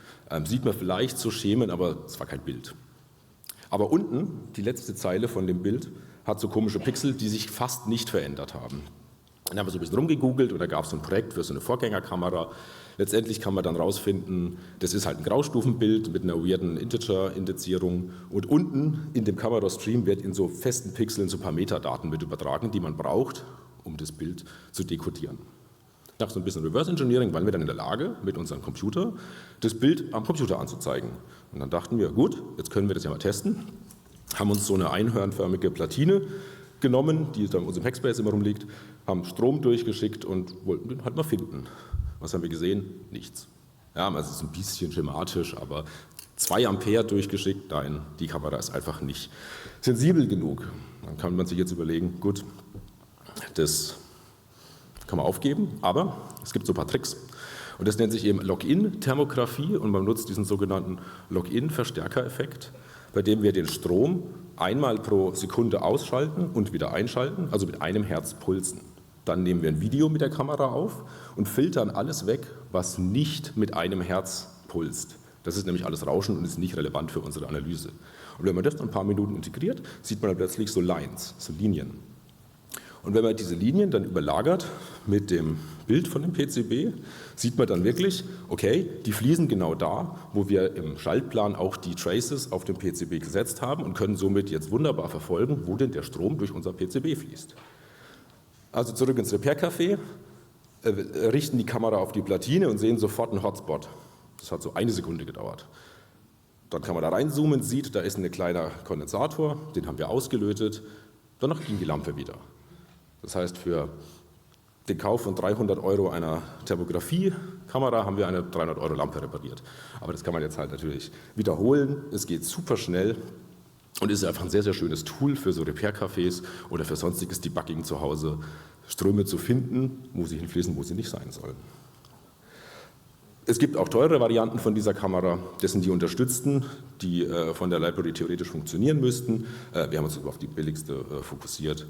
sieht man vielleicht so Schemen, aber es war kein Bild. Aber unten, die letzte Zeile von dem Bild, hat so komische Pixel, die sich fast nicht verändert haben. Dann haben wir so ein bisschen rumgegoogelt und da gab es so ein Projekt für so eine Vorgängerkamera. Letztendlich kann man dann rausfinden, das ist halt ein Graustufenbild mit einer weirden Integer-Indizierung und unten in dem Kamerastream wird in so festen Pixeln so ein paar Metadaten mit übertragen, die man braucht, um das Bild zu dekodieren. Nach so ein bisschen Reverse Engineering waren wir dann in der Lage, mit unserem Computer das Bild am Computer anzuzeigen. Und dann dachten wir, gut, jetzt können wir das ja mal testen, haben uns so eine einhörnförmige Platine genommen, die da in unserem Hackspace immer rumliegt, haben Strom durchgeschickt und wollten den halt mal finden. Was haben wir gesehen? Nichts. Ja, es ist ein bisschen schematisch, aber 2 Ampere durchgeschickt, nein, die Kamera ist einfach nicht sensibel genug. Dann kann man sich jetzt überlegen, gut, das kann man aufgeben, aber es gibt so ein paar Tricks. Und das nennt sich eben Lock-In Thermography und man nutzt diesen sogenannten Lock-In-Verstärker-Effekt, bei dem wir den Strom einmal pro Sekunde ausschalten und wieder einschalten, also mit einem Hertz pulsen. Dann nehmen wir ein Video mit der Kamera auf und filtern alles weg, was nicht mit einem Hertz pulst. Das ist nämlich alles Rauschen und ist nicht relevant für unsere Analyse. Und wenn man das ein paar Minuten integriert, sieht man dann plötzlich so Lines, so Linien. Und wenn man diese Linien dann überlagert mit dem Bild von dem PCB, sieht man dann wirklich, okay, die fließen genau da, wo wir im Schaltplan auch die Traces auf dem PCB gesetzt haben und können somit jetzt wunderbar verfolgen, wo denn der Strom durch unser PCB fließt. Also zurück ins Repair-Café, richten die Kamera auf die Platine und sehen sofort einen Hotspot. Das hat so 1 Sekunde gedauert. Dann kann man da reinzoomen, sieht, da ist ein kleiner Kondensator, den haben wir ausgelötet, danach ging die Lampe wieder. Das heißt, für den Kauf von 300 € einer Thermografie-Kamera haben wir eine 300 € Lampe repariert. Aber das kann man jetzt halt natürlich wiederholen, es geht super schnell. Und ist einfach ein sehr, sehr schönes Tool für so Repair-Cafés oder für sonstiges Debugging zu Hause, Ströme zu finden, wo sie hinfließen, wo sie nicht sein sollen. Es gibt auch teure Varianten von dieser Kamera, das sind die unterstützten, die von der Library theoretisch funktionieren müssten. Wir haben uns auf die billigste fokussiert.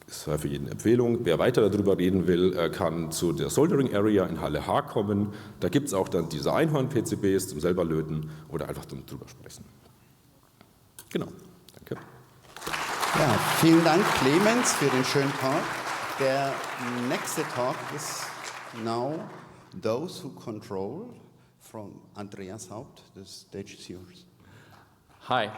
Das war für jeden eine Empfehlung. Wer weiter darüber reden will, kann zu der Soldering Area in Halle H kommen. Da gibt es auch dann diese Einhorn-PCBs zum selber löten oder einfach drüber sprechen. Genau, danke. Ja, vielen Dank, Clemens, für den schönen Talk. Der nächste Talk ist now Those Who Control from Andreas Haupt. The stage is yours. Hi.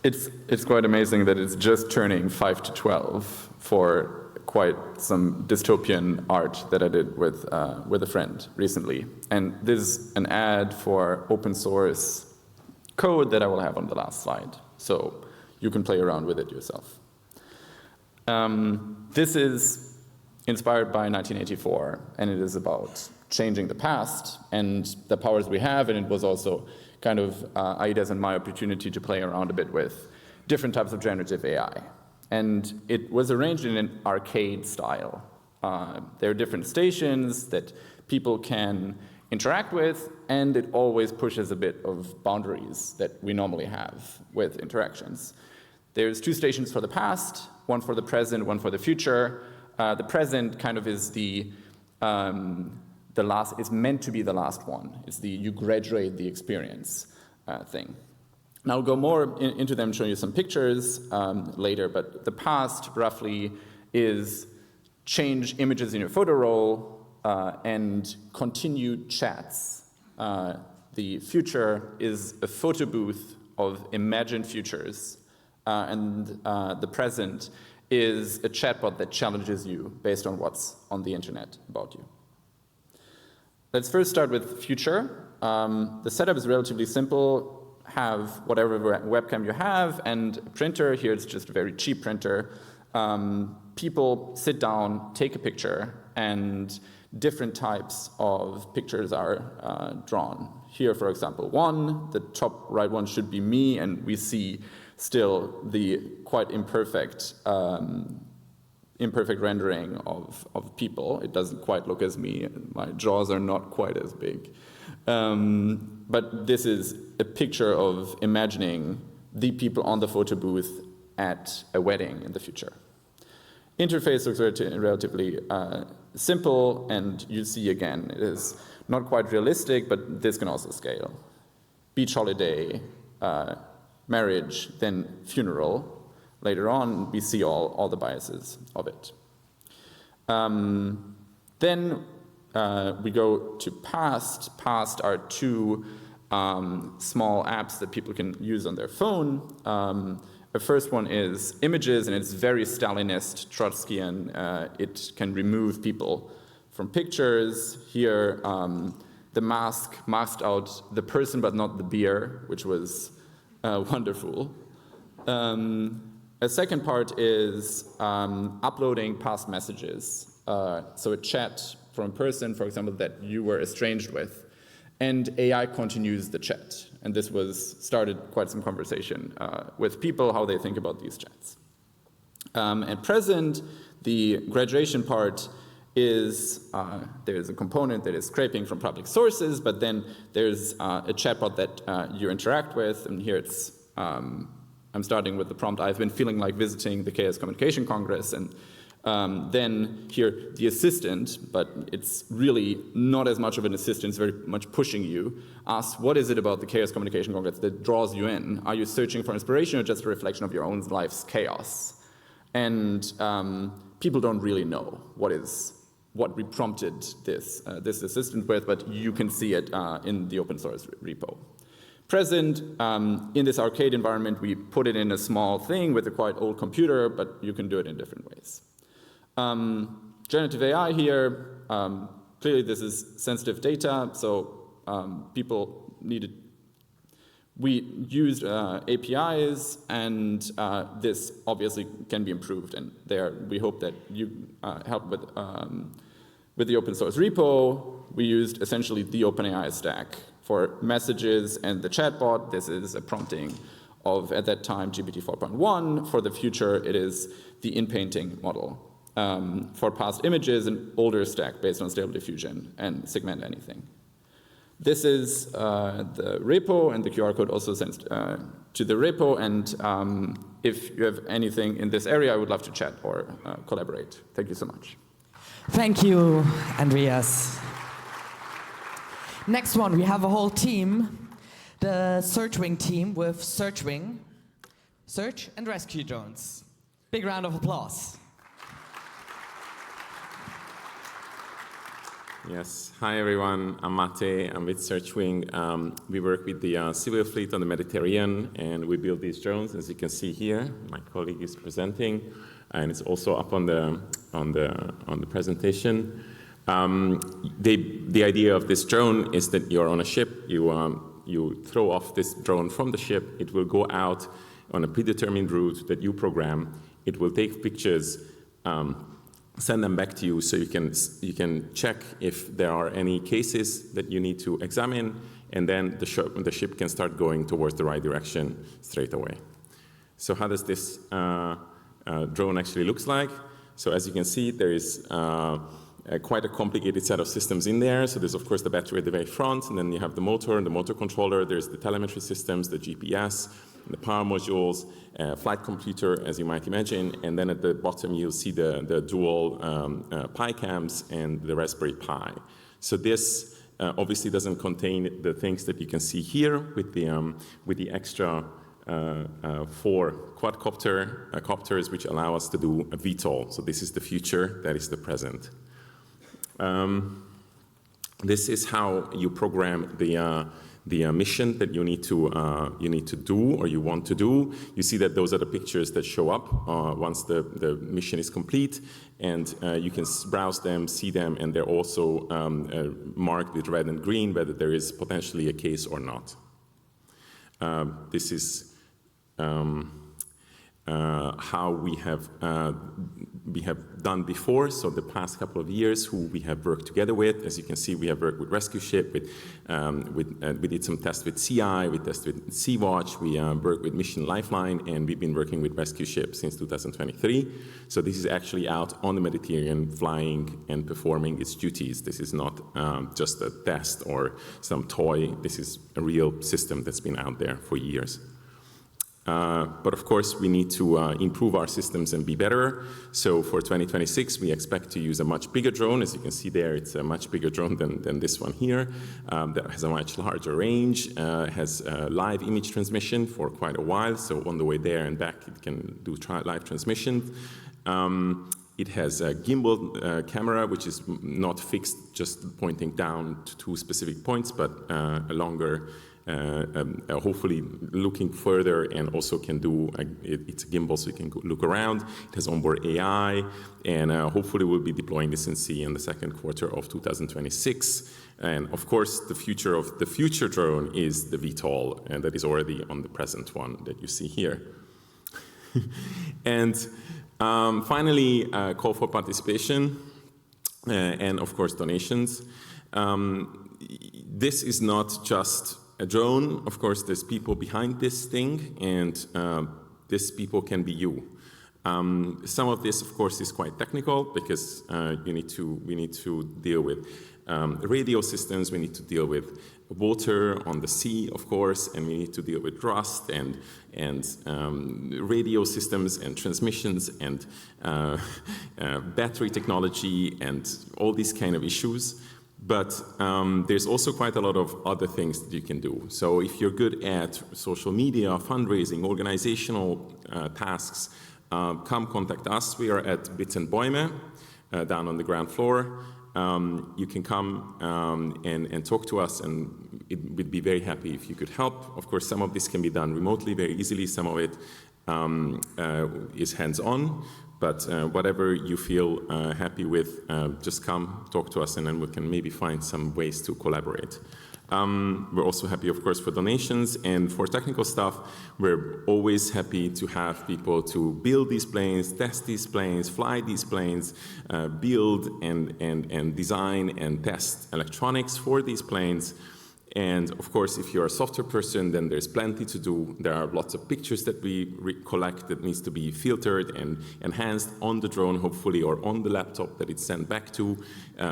It's quite amazing that it's just turning 5 to 12 for quite some dystopian art that I did with a friend recently. And this is an ad for open source code that I will have on the last slide. So you can play around with it yourself. This is inspired by 1984, and it is about changing the past and the powers we have, and it was also kind of Aida's and my opportunity to play around a bit with different types of generative AI. And it was arranged in an arcade style. There are different stations that people can interact with, and it always pushes a bit of boundaries that we normally have with interactions. There's 2 stations for the past, 1 for the present, 1 for the future. The present kind of is the last, it's meant to be the last one. It's the you graduate the experience thing. Now I'll go more into them, show you some pictures later, but the past roughly is change images in your photo roll and continued chats. The future is a photo booth of imagined futures, and the present is a chatbot that challenges you based on what's on the internet about you. Let's first start with future. The setup is relatively simple. Have whatever webcam you have and a printer. Here it's just a very cheap printer. People sit down, take a picture, and different types of pictures are drawn. Here, for example, the top right one should be me, and we see still the quite imperfect rendering of people. It doesn't quite look as me. My jaws are not quite as big. But this is a picture of imagining the people on the photo booth at a wedding in the future. Interface looks relatively simple, and you see again, it is not quite realistic, but this can also scale. Beach holiday, marriage, then funeral. Later on, we see all the biases of it. Then we go to past. Past are two small apps that people can use on their phone. The first one is images, and it's very Stalinist, Trotskyian. It can remove people from pictures. Here, the mask masked out the person but not the beer, which was wonderful. A second part is uploading past messages. So a chat from a person, for example, that you were estranged with, and AI continues the chat. And this started quite some conversation with people, how they think about these chats. At present, the graduation part is, there's a component that is scraping from public sources, but then there's a chatbot that you interact with, and here it's, I'm starting with the prompt, I've been feeling like visiting the Chaos Communication Congress, and then here the assistant, but it's really not as much of an assistant, it's very much pushing you, asks what is it about the Chaos Communication Congress that draws you in? Are you searching for inspiration or just a reflection of your own life's chaos? And people don't really know what we prompted this assistant with, but you can see it in the open source repo. Present, in this arcade environment, we put it in a small thing with a quite old computer, but you can do it in different ways. Generative AI here, clearly this is sensitive data, so people needed, we used APIs, and this obviously can be improved, and there we hope that you help with the open source repo. We used essentially the OpenAI stack for messages and the chatbot. This is a prompting of, at that time, GPT 4.1. For the future, it is the in-painting model. For past images, an older stack based on Stable Diffusion and segment anything. This is the repo, and the QR code also sends to the repo, and if you have anything in this area, I would love to chat or collaborate. Thank you so much. Thank you, Andreas. Next one, we have a whole team, the SearchWing team with SearchWing, search and rescue drones. Big round of applause. Yes, hi everyone, I'm Mate, I'm with SearchWing. We work with the civil fleet on the Mediterranean, and we build these drones, as you can see here. My colleague is presenting, and it's also up on the presentation. The idea of this drone is that you're on a ship, you throw off this drone from the ship, it will go out on a predetermined route that you program, it will take pictures, send them back to you so you can check if there are any cases that you need to examine, and then the ship can start going towards the right direction straight away. So how does this drone actually looks like? So as you can see, there is quite a complicated set of systems in there. So there's of course the battery at the very front, and then you have the motor and the motor controller, there's the telemetry systems, the GPS, the power modules, flight computer, as you might imagine, and then at the bottom you'll see the dual Pi cams and the Raspberry Pi. So this obviously doesn't contain the things that you can see here with the extra 4 quadcopter copters, which allow us to do a VTOL. So this is the future, that is the present. This is how you program the mission that you need to do or you want to do. You see that those are the pictures that show up once the mission is complete, and you can browse them, see them, and they're also marked with red and green whether there is potentially a case or not. This is how we have done before. So the past couple of years, who we have worked together with. As you can see, we have worked with Rescue Ship. We did some tests with CI. We tested with Sea-Watch. We worked with Mission Lifeline, and we've been working with Rescue Ship since 2023. So this is actually out on the Mediterranean, flying and performing its duties. This is not just a test or some toy. This is a real system that's been out there for years. But of course, we need to improve our systems and be better. So for 2026, we expect to use a much bigger drone. As you can see there, it's a much bigger drone than this one here. That has a much larger range, has live image transmission for quite a while. So on the way there and back, it can do live transmission. It has a gimbal camera, which is not fixed, just pointing down to two specific points, but a longer, hopefully looking further, and also can do, it's a gimbal, so you can look around. It has onboard AI, and hopefully we'll be deploying this in sea in the second quarter of 2026. And of course, the future of the future drone is the VTOL, and that is already on the present one that you see here. And finally, call for participation, and of course, donations. This is not just a drone. Of course, there's people behind this thing, and these people can be you. Some of this, of course, is quite technical, because we need to deal with radio systems, we need to deal with water on the sea, of course, and we need to deal with rust and radio systems and transmissions and battery technology and all these kind of issues. But there's also quite a lot of other things that you can do. So if you're good at social media, fundraising, organizational tasks, come contact us. We are at Bits and Bäume, down on the ground floor. You can come and talk to us, and we'd be very happy if you could help. Of course, some of this can be done remotely very easily. Some of it is hands-on. But whatever you feel happy with, just come, talk to us, and then we can maybe find some ways to collaborate. We're also happy, of course, for donations, and for technical stuff, we're always happy to have people to build these planes, test these planes, fly these planes, build and design and test electronics for these planes. And of course, if you're a software person, then there's plenty to do. There are lots of pictures that we collect that needs to be filtered and enhanced on the drone, hopefully, or on the laptop that it's sent back to,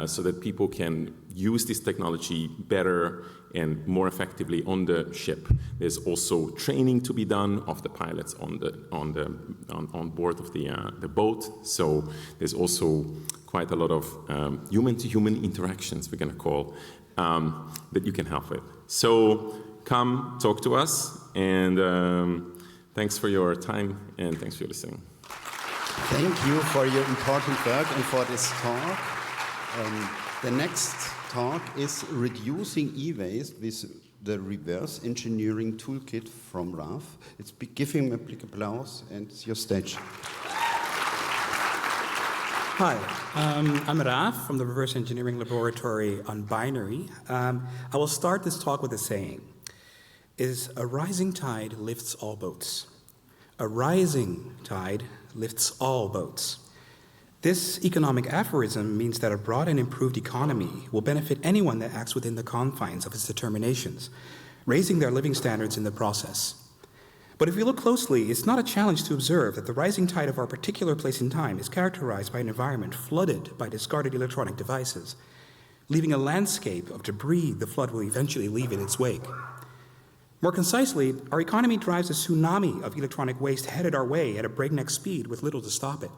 so that people can use this technology better and more effectively on the ship. There's also training to be done of the pilots on board of the boat. So there's also quite a lot of human-to-human interactions, we're going to call, that you can help with. So come talk to us, and thanks for your time, and thanks for listening. Thank you for your important work and for this talk. The next talk is reducing e-waste with the reverse engineering toolkit from RAF. Give him a big applause, and it's your stage. Hi, I'm Raf from the Reverse Engineering Laboratory on Binary. I will start this talk with a saying, is a rising tide lifts all boats. A rising tide lifts all boats. This economic aphorism means that a broad and improved economy will benefit anyone that acts within the confines of its determinations, raising their living standards in the process. But if we look closely, it's not a challenge to observe that the rising tide of our particular place in time is characterized by an environment flooded by discarded electronic devices, leaving a landscape of debris the flood will eventually leave in its wake. More concisely, our economy drives a tsunami of electronic waste headed our way at a breakneck speed with little to stop it.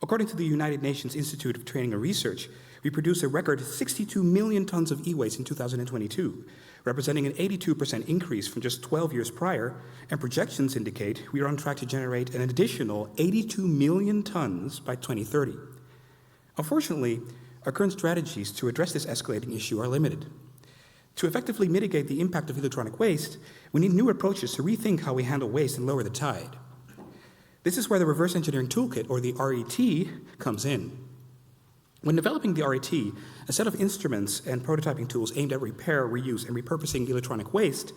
According to the United Nations Institute of Training and Research, we produced a record 62 million tons of e-waste in 2022, representing an 82% increase from just 12 years prior, and projections indicate we are on track to generate an additional 82 million tons by 2030. Unfortunately, our current strategies to address this escalating issue are limited. To effectively mitigate the impact of electronic waste, we need new approaches to rethink how we handle waste and lower the tide. This is where the Reverse Engineering Toolkit, or the RET, comes in. When developing the RET, a set of instruments and prototyping tools aimed at repair, reuse, and repurposing electronic waste,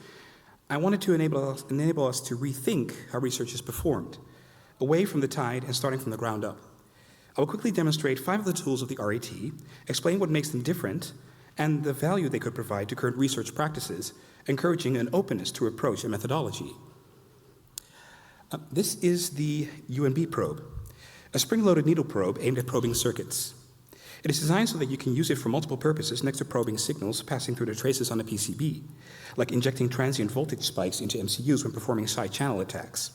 I wanted to enable us to rethink how research is performed. away from the tide and starting from the ground up. I will quickly demonstrate 5 of the tools of the RAT, explain what makes them different, and the value they could provide to current research practices, encouraging an openness to approach and methodology. This is the UNB probe, a spring-loaded needle probe aimed at probing circuits. It is designed so that you can use it for multiple purposes next to probing signals passing through the traces on a PCB, like injecting transient voltage spikes into MCUs when performing side-channel attacks.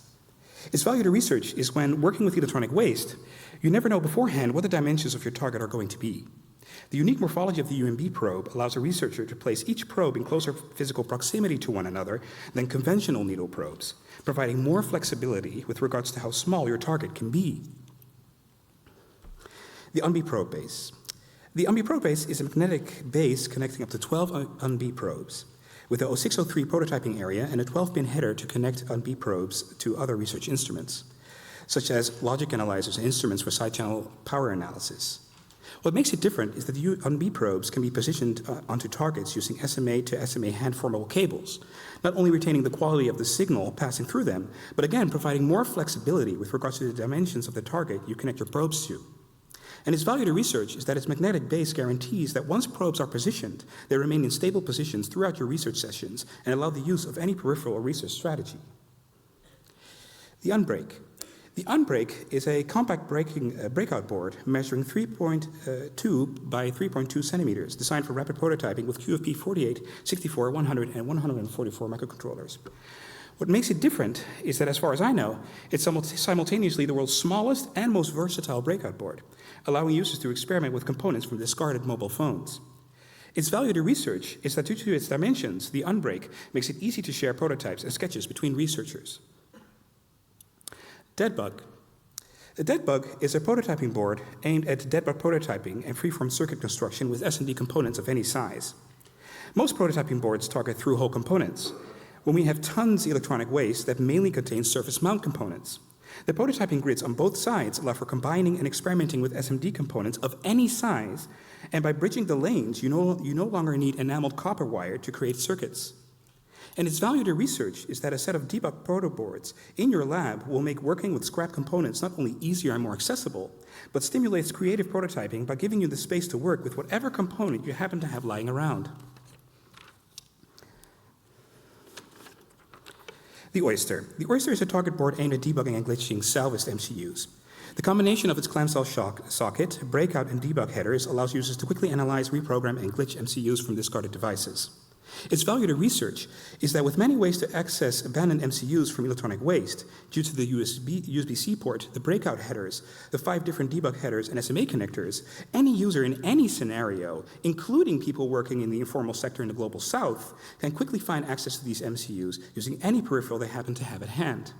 Its value to research is when working with electronic waste, you never know beforehand what the dimensions of your target are going to be. The unique morphology of the UNB probe allows a researcher to place each probe in closer physical proximity to one another than conventional needle probes, providing more flexibility with regards to how small your target can be. The UNB probe base. The UNB probe base is a magnetic base connecting up to 12 UNB probes, with a 0603 prototyping area and a 12-pin header to connect UNB probes to other research instruments, such as logic analyzers and instruments for side-channel power analysis. What makes it different is that the UNB probes can be positioned onto targets using SMA to SMA hand-formable cables, not only retaining the quality of the signal passing through them, but again providing more flexibility with regards to the dimensions of the target you connect your probes to. And its value to research is that its magnetic base guarantees that once probes are positioned, they remain in stable positions throughout your research sessions and allow the use of any peripheral or research strategy. The Unbreak. The Unbreak is a compact breakout board measuring 3.2 by 3.2 centimeters, designed for rapid prototyping with QFP 48, 64, 100, and 144 microcontrollers. What makes it different is that, as far as I know, it's simultaneously the world's smallest and most versatile breakout board, allowing users to experiment with components from discarded mobile phones. Its value to research is that due to its dimensions, the Unbreak makes it easy to share prototypes and sketches between researchers. Deadbug. The Deadbug is a prototyping board aimed at deadbug prototyping and freeform circuit construction with S&D components of any size. Most prototyping boards target through-hole components, when we have tons of electronic waste that mainly contains surface mount components. The prototyping grids on both sides allow for combining and experimenting with SMD components of any size, and by bridging the lanes, you no longer need enameled copper wire to create circuits. And its value to research is that a set of debug protoboards in your lab will make working with scrap components not only easier and more accessible, but stimulates creative prototyping by giving you the space to work with whatever component you happen to have lying around. The Oyster. The Oyster is a target board aimed at debugging and glitching salvaged MCUs. The combination of its clamshell socket, breakout, and debug headers allows users to quickly analyze, reprogram, and glitch MCUs from discarded devices. Its value to research is that with many ways to access abandoned MCUs from electronic waste, due to the USB-C port, the breakout headers, the 5 different debug headers, and SMA connectors, any user in any scenario, including people working in the informal sector in the global south, can quickly find access to these MCUs using any peripheral they happen to have at hand.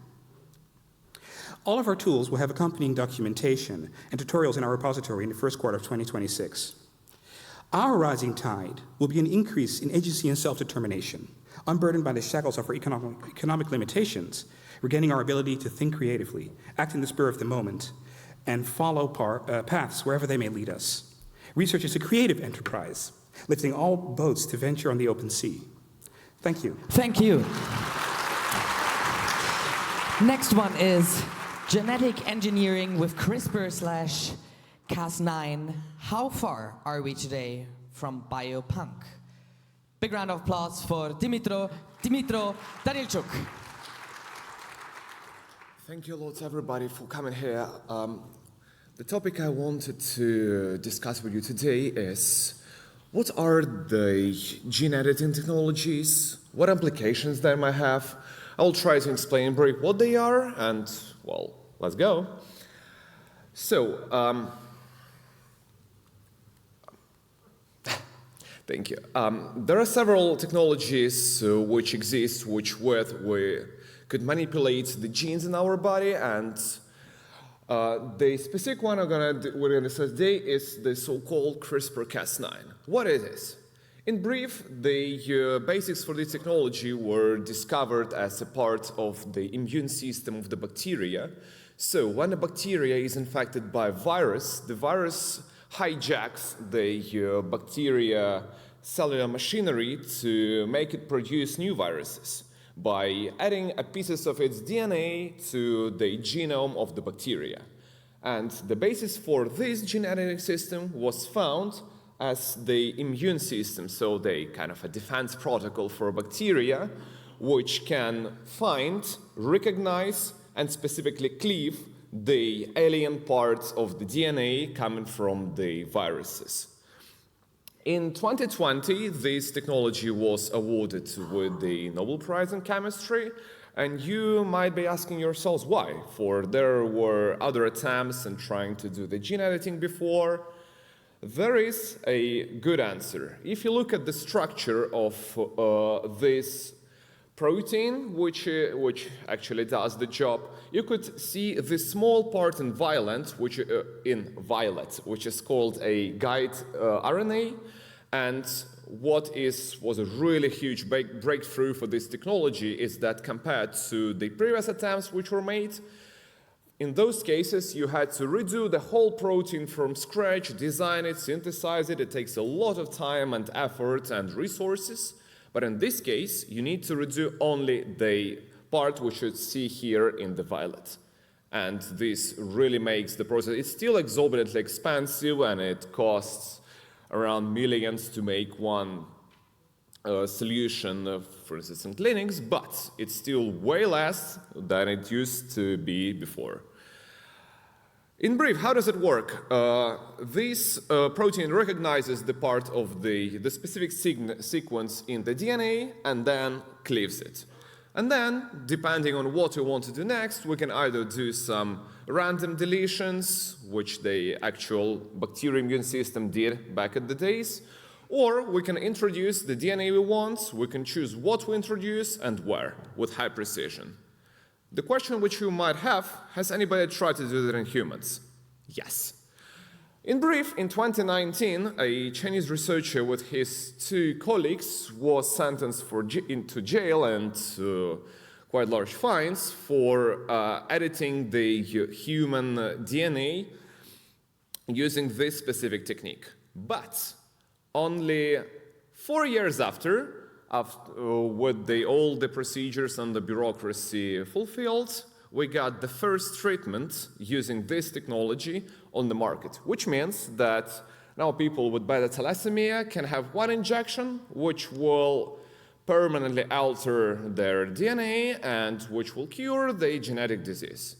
All of our tools will have accompanying documentation and tutorials in our repository in the first quarter of 2026. Our rising tide will be an increase in agency and self-determination, unburdened by the shackles of our economic limitations, regaining our ability to think creatively, act in the spur of the moment, and follow paths wherever they may lead us. Research is a creative enterprise, lifting all boats to venture on the open sea. Thank you. Thank you. Next one is genetic engineering with CRISPR/Cas9. How far are we today from biopunk? Big round of applause for Dimitro Danilchuk. Thank you a lot, everybody, for coming here. The topic I wanted to discuss with you today is what are the gene editing technologies, what applications they might have. I'll try to explain brief what they are, and, well, let's go. So, thank you. There are several technologies which exist, we could manipulate the genes in our body, and the specific one we're going to discuss today is the so-called CRISPR-Cas9. What it is? In brief, the basics for this technology were discovered as a part of the immune system of the bacteria. So when a bacteria is infected by a virus, the virus hijacks the bacteria cellular machinery to make it produce new viruses. by adding pieces of its DNA to the genome of the bacteria. And the basis for this gene editing system was found as the immune system, so the kind of a defense protocol for bacteria, which can find, recognize, and specifically cleave the alien parts of the DNA coming from the viruses. In 2020, this technology was awarded with the Nobel Prize in Chemistry, and you might be asking yourselves why, for there were other attempts in trying to do the gene editing before. There is a good answer. If you look at the structure of this protein, which actually does the job, you could see the small part in violet, which is called a guide RNA. And what was a really huge breakthrough for this technology is that compared to the previous attempts which were made, in those cases you had to redo the whole protein from scratch, design it, synthesize it. It takes a lot of time and effort and resources. But in this case, you need to redo only the part which you see here in the violet. And this really makes the process, it's still exorbitantly expensive, and it costs around millions to make one solution, for instance, in clinics, but it's still way less than it used to be before. In brief, how does it work? This protein recognizes the part of the specific sequence in the DNA and then cleaves it. And then, depending on what we want to do next, we can either do some random deletions, which the actual bacterial immune system did back in the days, or we can introduce the DNA we want, we can choose what we introduce and where, with high precision. The question which you might have, has anybody tried to do that in humans? Yes. In brief, in 2019, a Chinese researcher with his 2 colleagues was sentenced into jail and quite large fines for editing the human DNA using this specific technique. But only 4 years after with all the procedures and the bureaucracy fulfilled, we got the first treatment using this technology on the market, which means that now people with beta thalassemia can have one injection which will permanently alter their DNA and which will cure the genetic disease.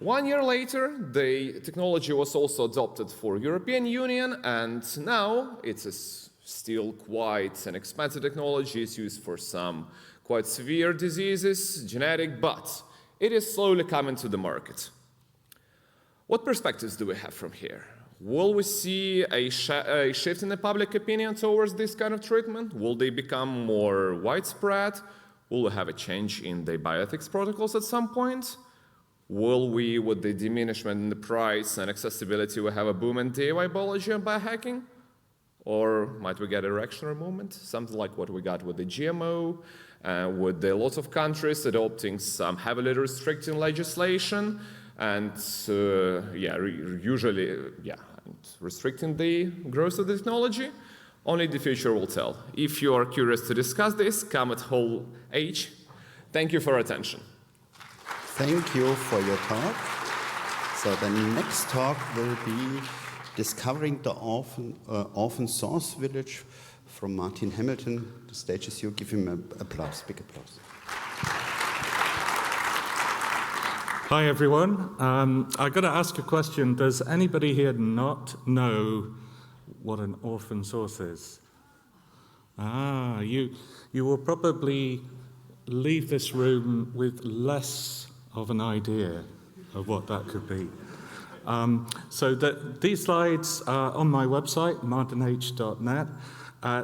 1 year later, the technology was also adopted for European Union, and now it's still quite an expensive technology. It's used for some quite severe diseases, genetic, but it is slowly coming to the market. What perspectives do we have from here? Will we see a shift in the public opinion towards this kind of treatment? Will they become more widespread? Will we have a change in the bioethics protocols at some point? Will we, with the diminishment in the price and accessibility, we have a boom in DIY biology and biohacking? Or might we get a reactionary movement, something like what we got with the GMO, with a lot of countries adopting some heavily restricting legislation, and restricting the growth of the technology? Only the future will tell. If you are curious to discuss this, come at Hall H. Thank you for your attention. Thank you for your talk. So the next talk will be Discovering the Orphan Source Village from Martin Hamilton. The stage is yours. Give him an applause, big applause. Hi, everyone. I've got to ask a question. Does anybody here not know what an orphan source is? You will probably leave this room with less of an idea of what that could be. These slides are on my website, martinh.net.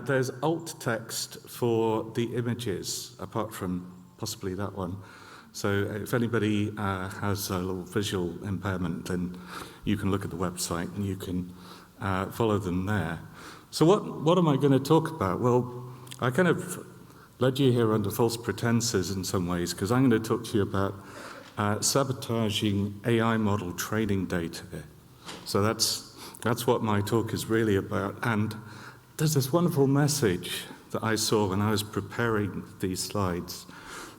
There's alt text for the images, apart from possibly that one. So if anybody has a little visual impairment, then you can look at the website and you can follow them there. So what am I going to talk about? Well, I kind of led you here under false pretenses in some ways, because I'm going to talk to you about sabotaging AI model training data. So that's what my talk is really about. And there's this wonderful message that I saw when I was preparing these slides.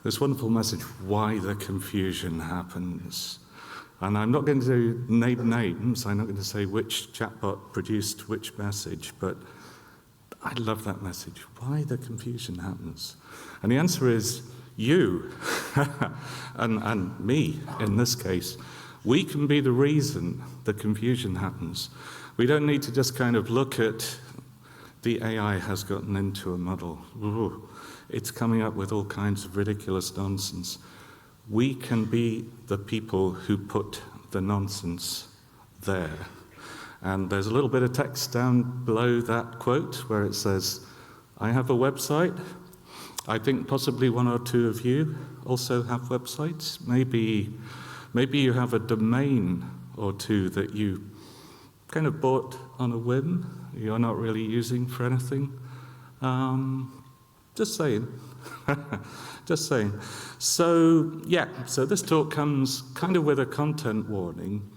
This wonderful message, why the confusion happens. And I'm not going to name names, I'm not going to say which chatbot produced which message, but I love that message, why the confusion happens. And the answer is you, and me in this case. We can be the reason the confusion happens. We don't need to just kind of look at the AI has gotten into a muddle. Ooh, it's coming up with all kinds of ridiculous nonsense. We can be the people who put the nonsense there. And there's a little bit of text down below that quote where it says, I have a website. I think possibly one or two of you also have websites. Maybe you have a domain or two that you kind of bought on a whim. You're not really using for anything. Just saying. Just saying. So, yeah, so this talk comes kind of with a content warning.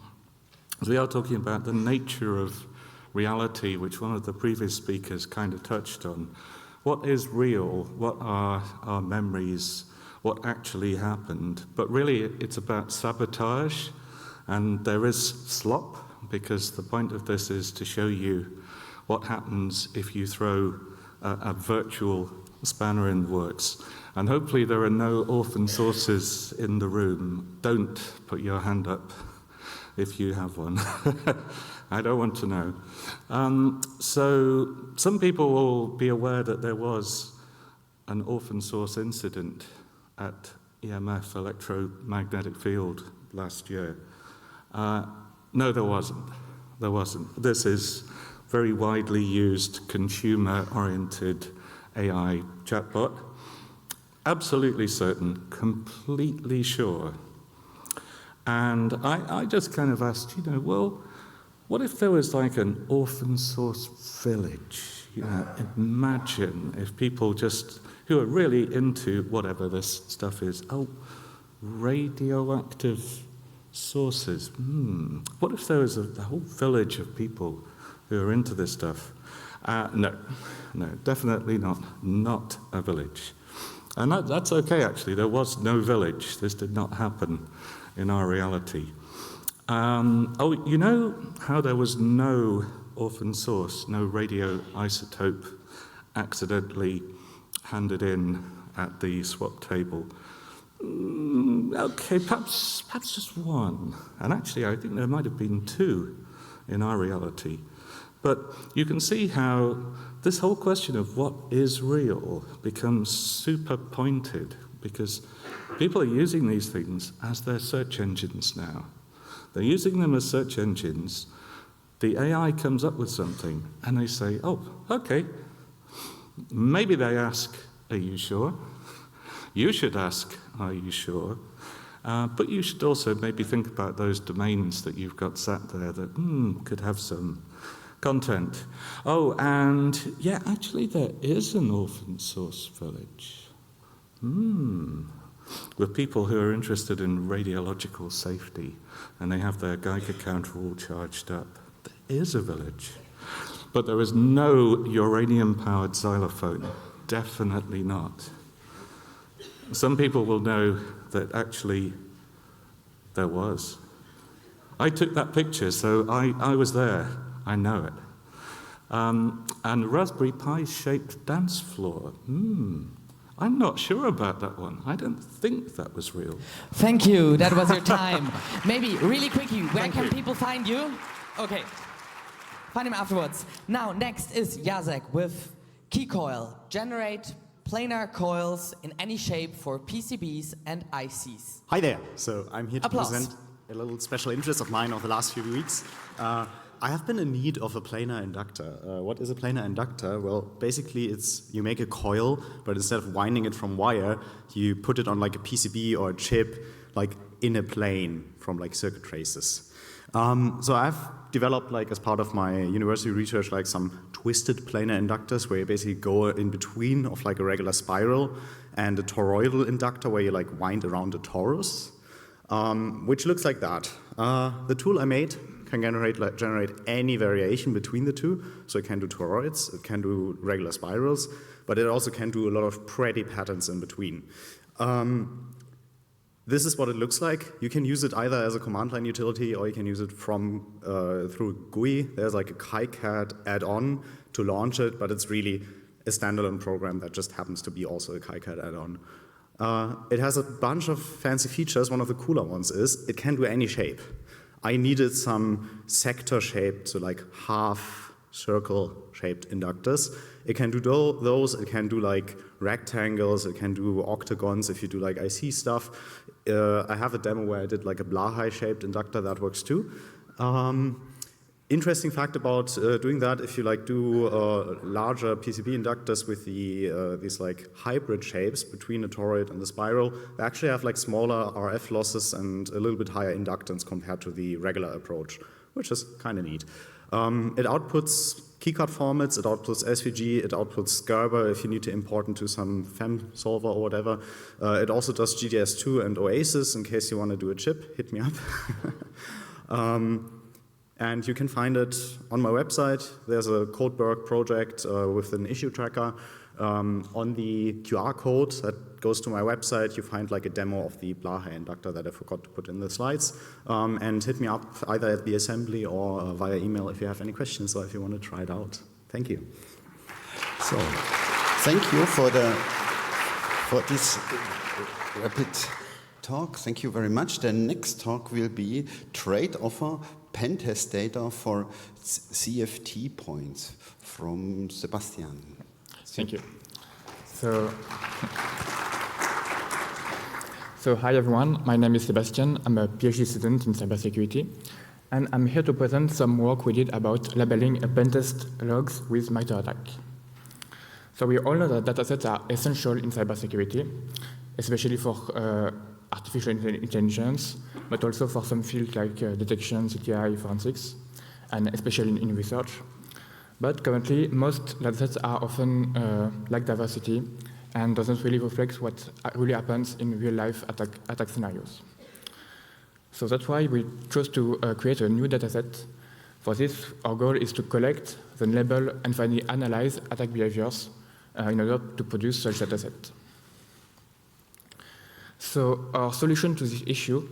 We are talking about the nature of reality, which one of the previous speakers kind of touched on. What is real? What are our memories? What actually happened? But really, it's about sabotage, and there is slop, because the point of this is to show you what happens if you throw a virtual spanner in the works. And hopefully there are no orphan sources in the room. Don't put your hand up if you have one. I don't want to know. So some people will be aware that there was an orphan source incident at EMF, electromagnetic field, last year. No, there wasn't. There wasn't. This is very widely used consumer-oriented AI chatbot. Absolutely certain, completely sure. And I just kind of asked, well, what if there was like an orphan source village? Imagine if people just, who are really into whatever this stuff is, radioactive sources. What if there was a whole village of people who are into this stuff? No, definitely not a village. And that's okay, actually. There was no village. This did not happen in our reality. You know how there was no orphan source, no radioisotope accidentally handed in at the swap table? Okay, perhaps just one. And actually, I think there might have been two in our reality. But you can see how this whole question of what is real becomes super pointed, because people are using these things as their search engines now. They're using them as search engines. The AI comes up with something, and they say, oh, okay. Maybe they ask, are you sure? You should ask, are you sure? But you should also maybe think about those domains that you've got sat there that could have some content. Oh, and yeah, actually there is an orphan source village. With people who are interested in radiological safety, and they have their Geiger counter all charged up. There is a village. But there is no uranium-powered xylophone. Definitely not. Some people will know that actually there was. I took that picture, so I was there. I know it. And Raspberry Pi-shaped dance floor. I'm not sure about that one. I don't think that was real. Thank you. That was your time. Maybe really quickly, where can people find you? Okay. Find him afterwards. Now, next is Jacek with KeyCoil. Generate planar coils in any shape for PCBs and ICs. Hi there. So I'm here to present a little special interest of mine over the last few weeks. I have been in need of a planar inductor. What is a planar inductor? Well, basically it's you make a coil, but instead of winding it from wire, you put it on like a PCB or a chip, like in a plane from like circuit traces. So I've developed, like as part of my university research, like some twisted planar inductors where you basically go in between of like a regular spiral and a toroidal inductor where you like wind around a torus, which looks like that. The tool I made can generate any variation between the two. So it can do toroids, it can do regular spirals, but it also can do a lot of pretty patterns in between. This is what it looks like. You can use it either as a command line utility or you can use it from through GUI. There's like a KiCad add-on to launch it, but it's really a standalone program that just happens to be also a KiCad add-on. It has a bunch of fancy features. One of the cooler ones is it can do any shape. I needed some sector-shaped, so like half circle-shaped inductors. It can do those. It can do like rectangles. It can do octagons if you do like IC stuff. I have a demo where I did like a Blaha-shaped inductor that works too. Interesting fact about doing that, if you like do larger PCB inductors with these like hybrid shapes between the toroid and the spiral, they actually have like smaller RF losses and a little bit higher inductance compared to the regular approach, which is kind of neat. It outputs keycard formats, it outputs SVG, it outputs Gerber if you need to import into some FEM solver or whatever. It also does GDS2 and Oasis in case you want to do a chip, hit me up. And you can find it on my website. There's a Codeberg project with an issue tracker. On the QR code that goes to my website, you find like a demo of the Blaha inductor that I forgot to put in the slides. And hit me up either at the assembly or via email if you have any questions or if you want to try it out. Thank you. So, thank you for this rapid talk. Thank you very much. The next talk will be trade offer pen test data for CFT points from Sebastian. Thank you. So hi everyone, my name is Sebastian. I'm a PhD student in cybersecurity, and I'm here to present some work we did about labeling pen test logs with MITRE-ATT&CK. So we all know that datasets are essential in cybersecurity, especially for artificial intelligence, but also for some fields like detection, CTI, forensics, and especially in research. But currently, most datasets are often lack diversity and doesn't really reflect what really happens in real-life attack scenarios. So that's why we chose to create a new dataset. For this, our goal is to collect, then label, and finally analyze attack behaviors in order to produce such dataset. So our solution to this issue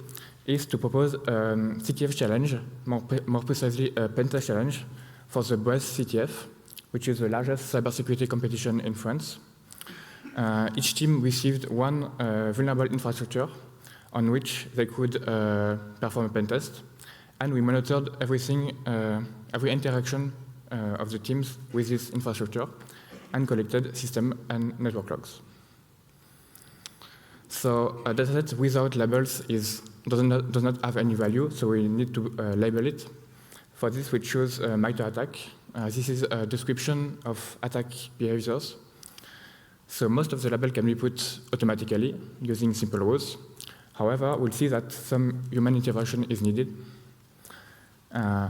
is to propose a CTF challenge, more precisely a pen test challenge, for the Brest CTF, which is the largest cybersecurity competition in France. Each team received one vulnerable infrastructure on which they could perform a pen test, and we monitored everything, every interaction of the teams with this infrastructure, and collected system and network logs. So a dataset without labels does not have any value, so we need to label it. For this, we choose MITRE-ATT&CK. This is a description of attack behaviors. So most of the label can be put automatically using simple rows. However, we'll see that some human intervention is needed.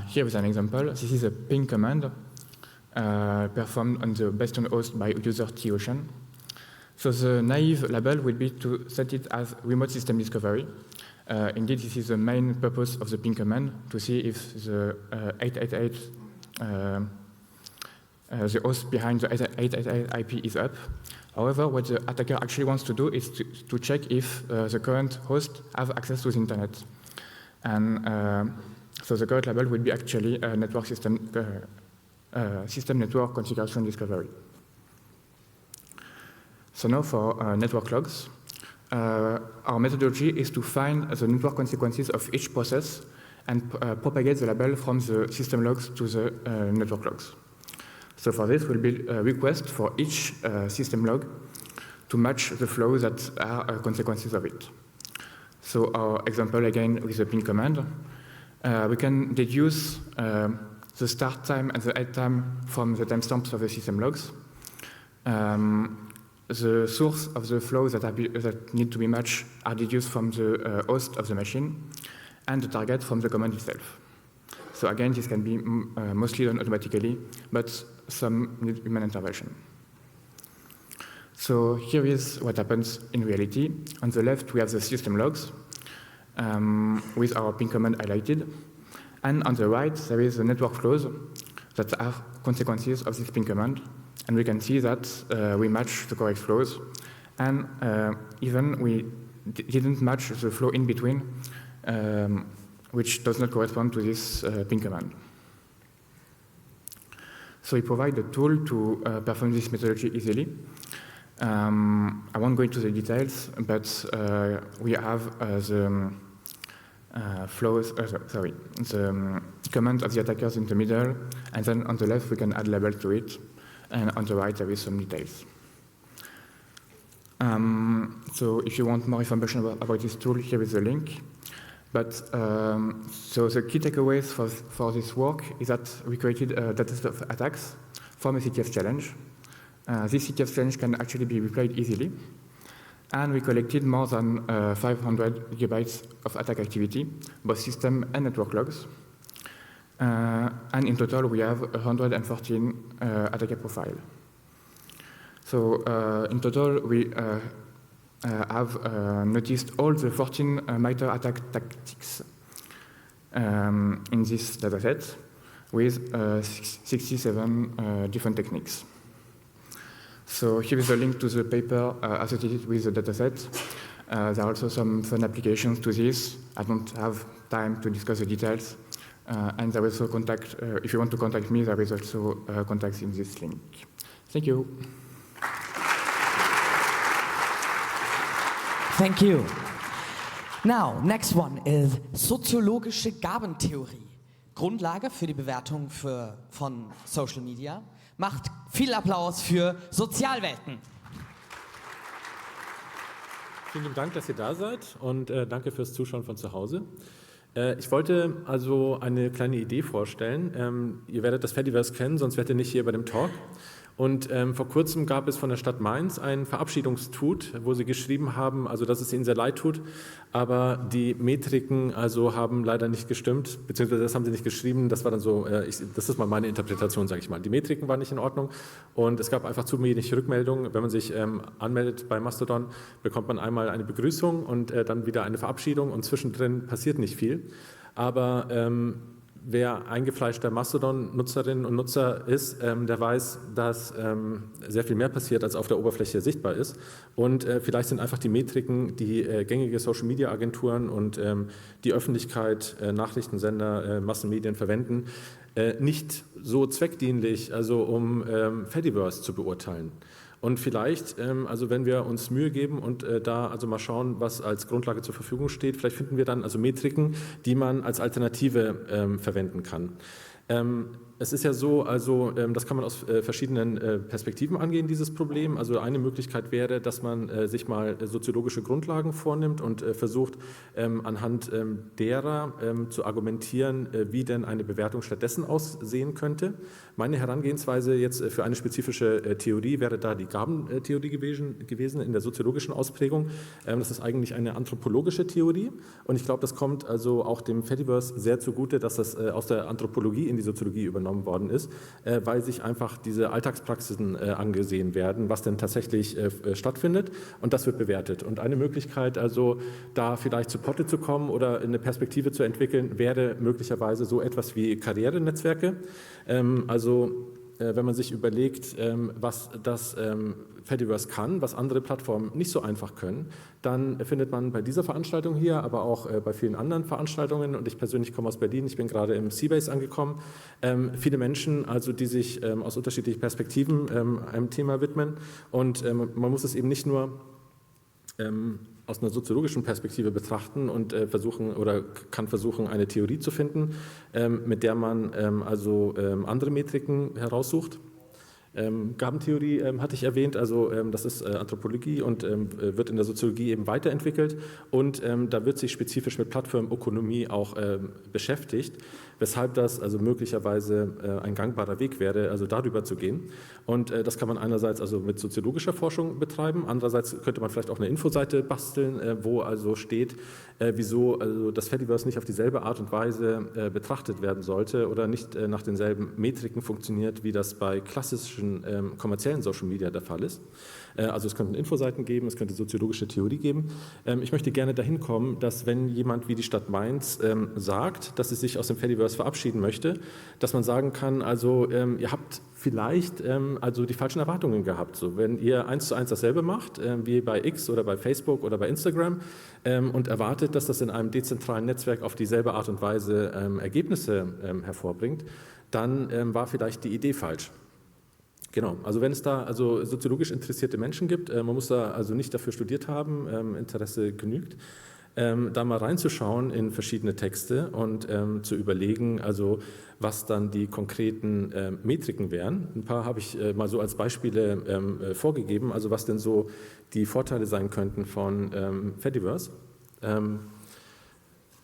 Here is an example. This is a ping command performed on the based-on host by user tocean. So the naive label would be to set it as remote system discovery. Indeed, this is the main purpose of the ping command, to see if the 888, the host behind the 888 IP is up. However, what the attacker actually wants to do is to check if the current host have access to the internet. And so the current label would be actually a network system network configuration discovery. So now for network logs, our methodology is to find the network consequences of each process and propagate the label from the system logs to the network logs. So for this, we'll build a request for each system log to match the flows that are consequences of it. So our example, again, with the ping command, we can deduce the start time and the end time from the timestamps of the system logs. The source of the flows that need to be matched are deduced from the host of the machine, and the target from the command itself. So again, this can be mostly done automatically, but some need human intervention. So here is what happens in reality. On the left, we have the system logs with our ping command highlighted. And on the right, there is the network flows that are consequences of this ping command. And we can see that we match the correct flows, and even we didn't match the flow in between, which does not correspond to this ping command. So we provide a tool to perform this methodology easily. I won't go into the details, but we have the flows, the command of the attackers in the middle, and then on the left we can add labels to it, and on the right there is some details. So if you want more information about this tool, here is the link. But so the key takeaways for this work is that we created a dataset of attacks from a CTF challenge. This CTF challenge can actually be replayed easily. And we collected more than 500 gigabytes of attack activity, both system and network logs. And in total, we have 114 attacker profiles. So in total, we have noticed all the 14 MITRE attack tactics in this dataset with 67 different techniques. So here is a link to the paper associated with the dataset. There are also some fun applications to this. I don't have time to discuss the details. And there is also contact, if you want to contact me, there is also contacts in this link. Thank you. Thank you. Now, next one is soziologische Gabentheorie. Grundlage für die Bewertung von Social Media. Macht viel Applaus für Sozialwelten. Vielen lieben Dank, dass ihr da seid und danke fürs Zuschauen von zu Hause. Ich wollte also eine kleine Idee vorstellen. Ihr werdet das Fediverse kennen, sonst wärt ihr nicht hier bei dem Talk. Und vor kurzem gab es von der Stadt Mainz einen Verabschiedungstut, wo sie geschrieben haben, also dass es ihnen sehr leid tut, aber die Metriken also haben leider nicht gestimmt, beziehungsweise das haben sie nicht geschrieben, das war dann so, das ist mal meine Interpretation, sage ich mal. Die Metriken waren nicht in Ordnung und es gab einfach zu wenig Rückmeldungen. Wenn man sich anmeldet bei Mastodon, bekommt man einmal eine Begrüßung und dann wieder eine Verabschiedung und zwischendrin passiert nicht viel. Aber wer eingefleischter Mastodon-Nutzerinnen und Nutzer ist, der weiß, dass sehr viel mehr passiert, als auf der Oberfläche sichtbar ist. Und vielleicht sind einfach die Metriken, die gängige Social-Media-Agenturen und die Öffentlichkeit, Nachrichtensender, Massenmedien verwenden, nicht so zweckdienlich, also um Fediverse zu beurteilen. Und vielleicht, also wenn wir uns Mühe geben und da also mal schauen, was als Grundlage zur Verfügung steht, vielleicht finden wir dann also Metriken, die man als Alternative verwenden kann. Es ist ja so, also das kann man aus verschiedenen Perspektiven angehen, dieses Problem. Also eine Möglichkeit wäre, dass man sich mal soziologische Grundlagen vornimmt und versucht, anhand derer zu argumentieren, wie denn eine Bewertung stattdessen aussehen könnte. Meine Herangehensweise jetzt für eine spezifische Theorie wäre da die Gabentheorie gewesen in der soziologischen Ausprägung. Das ist eigentlich eine anthropologische Theorie und ich glaube, das kommt also auch dem Fediverse sehr zugute, dass das aus der Anthropologie in die Soziologie übernommen worden ist, weil sich einfach diese Alltagspraxisen angesehen werden, was denn tatsächlich stattfindet und das wird bewertet. Und eine Möglichkeit, also da vielleicht zu Potte zu kommen oder eine Perspektive zu entwickeln, wäre möglicherweise so etwas wie Karrierenetzwerke. Also wenn man sich überlegt, was das Fediverse kann, was andere Plattformen nicht so einfach können, dann findet man bei dieser Veranstaltung hier, aber auch bei vielen anderen Veranstaltungen, und ich persönlich komme aus Berlin, ich bin gerade im Seabase angekommen, viele Menschen, also die sich aus unterschiedlichen Perspektiven einem Thema widmen und man muss es eben nicht nur aus einer soziologischen Perspektive betrachten und kann versuchen, eine Theorie zu finden, mit der man also andere Metriken heraussucht. Gabentheorie hatte ich erwähnt, also das ist Anthropologie und wird in der Soziologie eben weiterentwickelt und da wird sich spezifisch mit Plattformökonomie auch beschäftigt, weshalb das also möglicherweise ein gangbarer Weg wäre, also darüber zu gehen. Und das kann man einerseits also mit soziologischer Forschung betreiben, andererseits könnte man vielleicht auch eine Infoseite basteln, wo also steht, wieso also das Fediverse nicht auf dieselbe Art und Weise betrachtet werden sollte oder nicht nach denselben Metriken funktioniert, wie das bei klassischen klassischen kommerziellen Social Media der Fall ist. Also es könnten Infoseiten geben, es könnte soziologische Theorie geben. Ich möchte gerne dahin kommen, dass wenn jemand wie die Stadt Mainz sagt, dass sie sich aus dem Fediverse verabschieden möchte, dass man sagen kann, also ihr habt vielleicht also die falschen Erwartungen gehabt. So, wenn ihr 1:1 dasselbe macht, wie bei X oder bei Facebook oder bei Instagram und erwartet, dass das in einem dezentralen Netzwerk auf dieselbe Art und Weise Ergebnisse hervorbringt, dann war vielleicht die Idee falsch. Genau, also wenn es da also soziologisch interessierte Menschen gibt, man muss da also nicht dafür studiert haben, Interesse genügt, da mal reinzuschauen in verschiedene Texte und zu überlegen, also was dann die konkreten Metriken wären. Ein paar habe ich mal so als Beispiele vorgegeben, also was denn so die Vorteile sein könnten von Fediverse.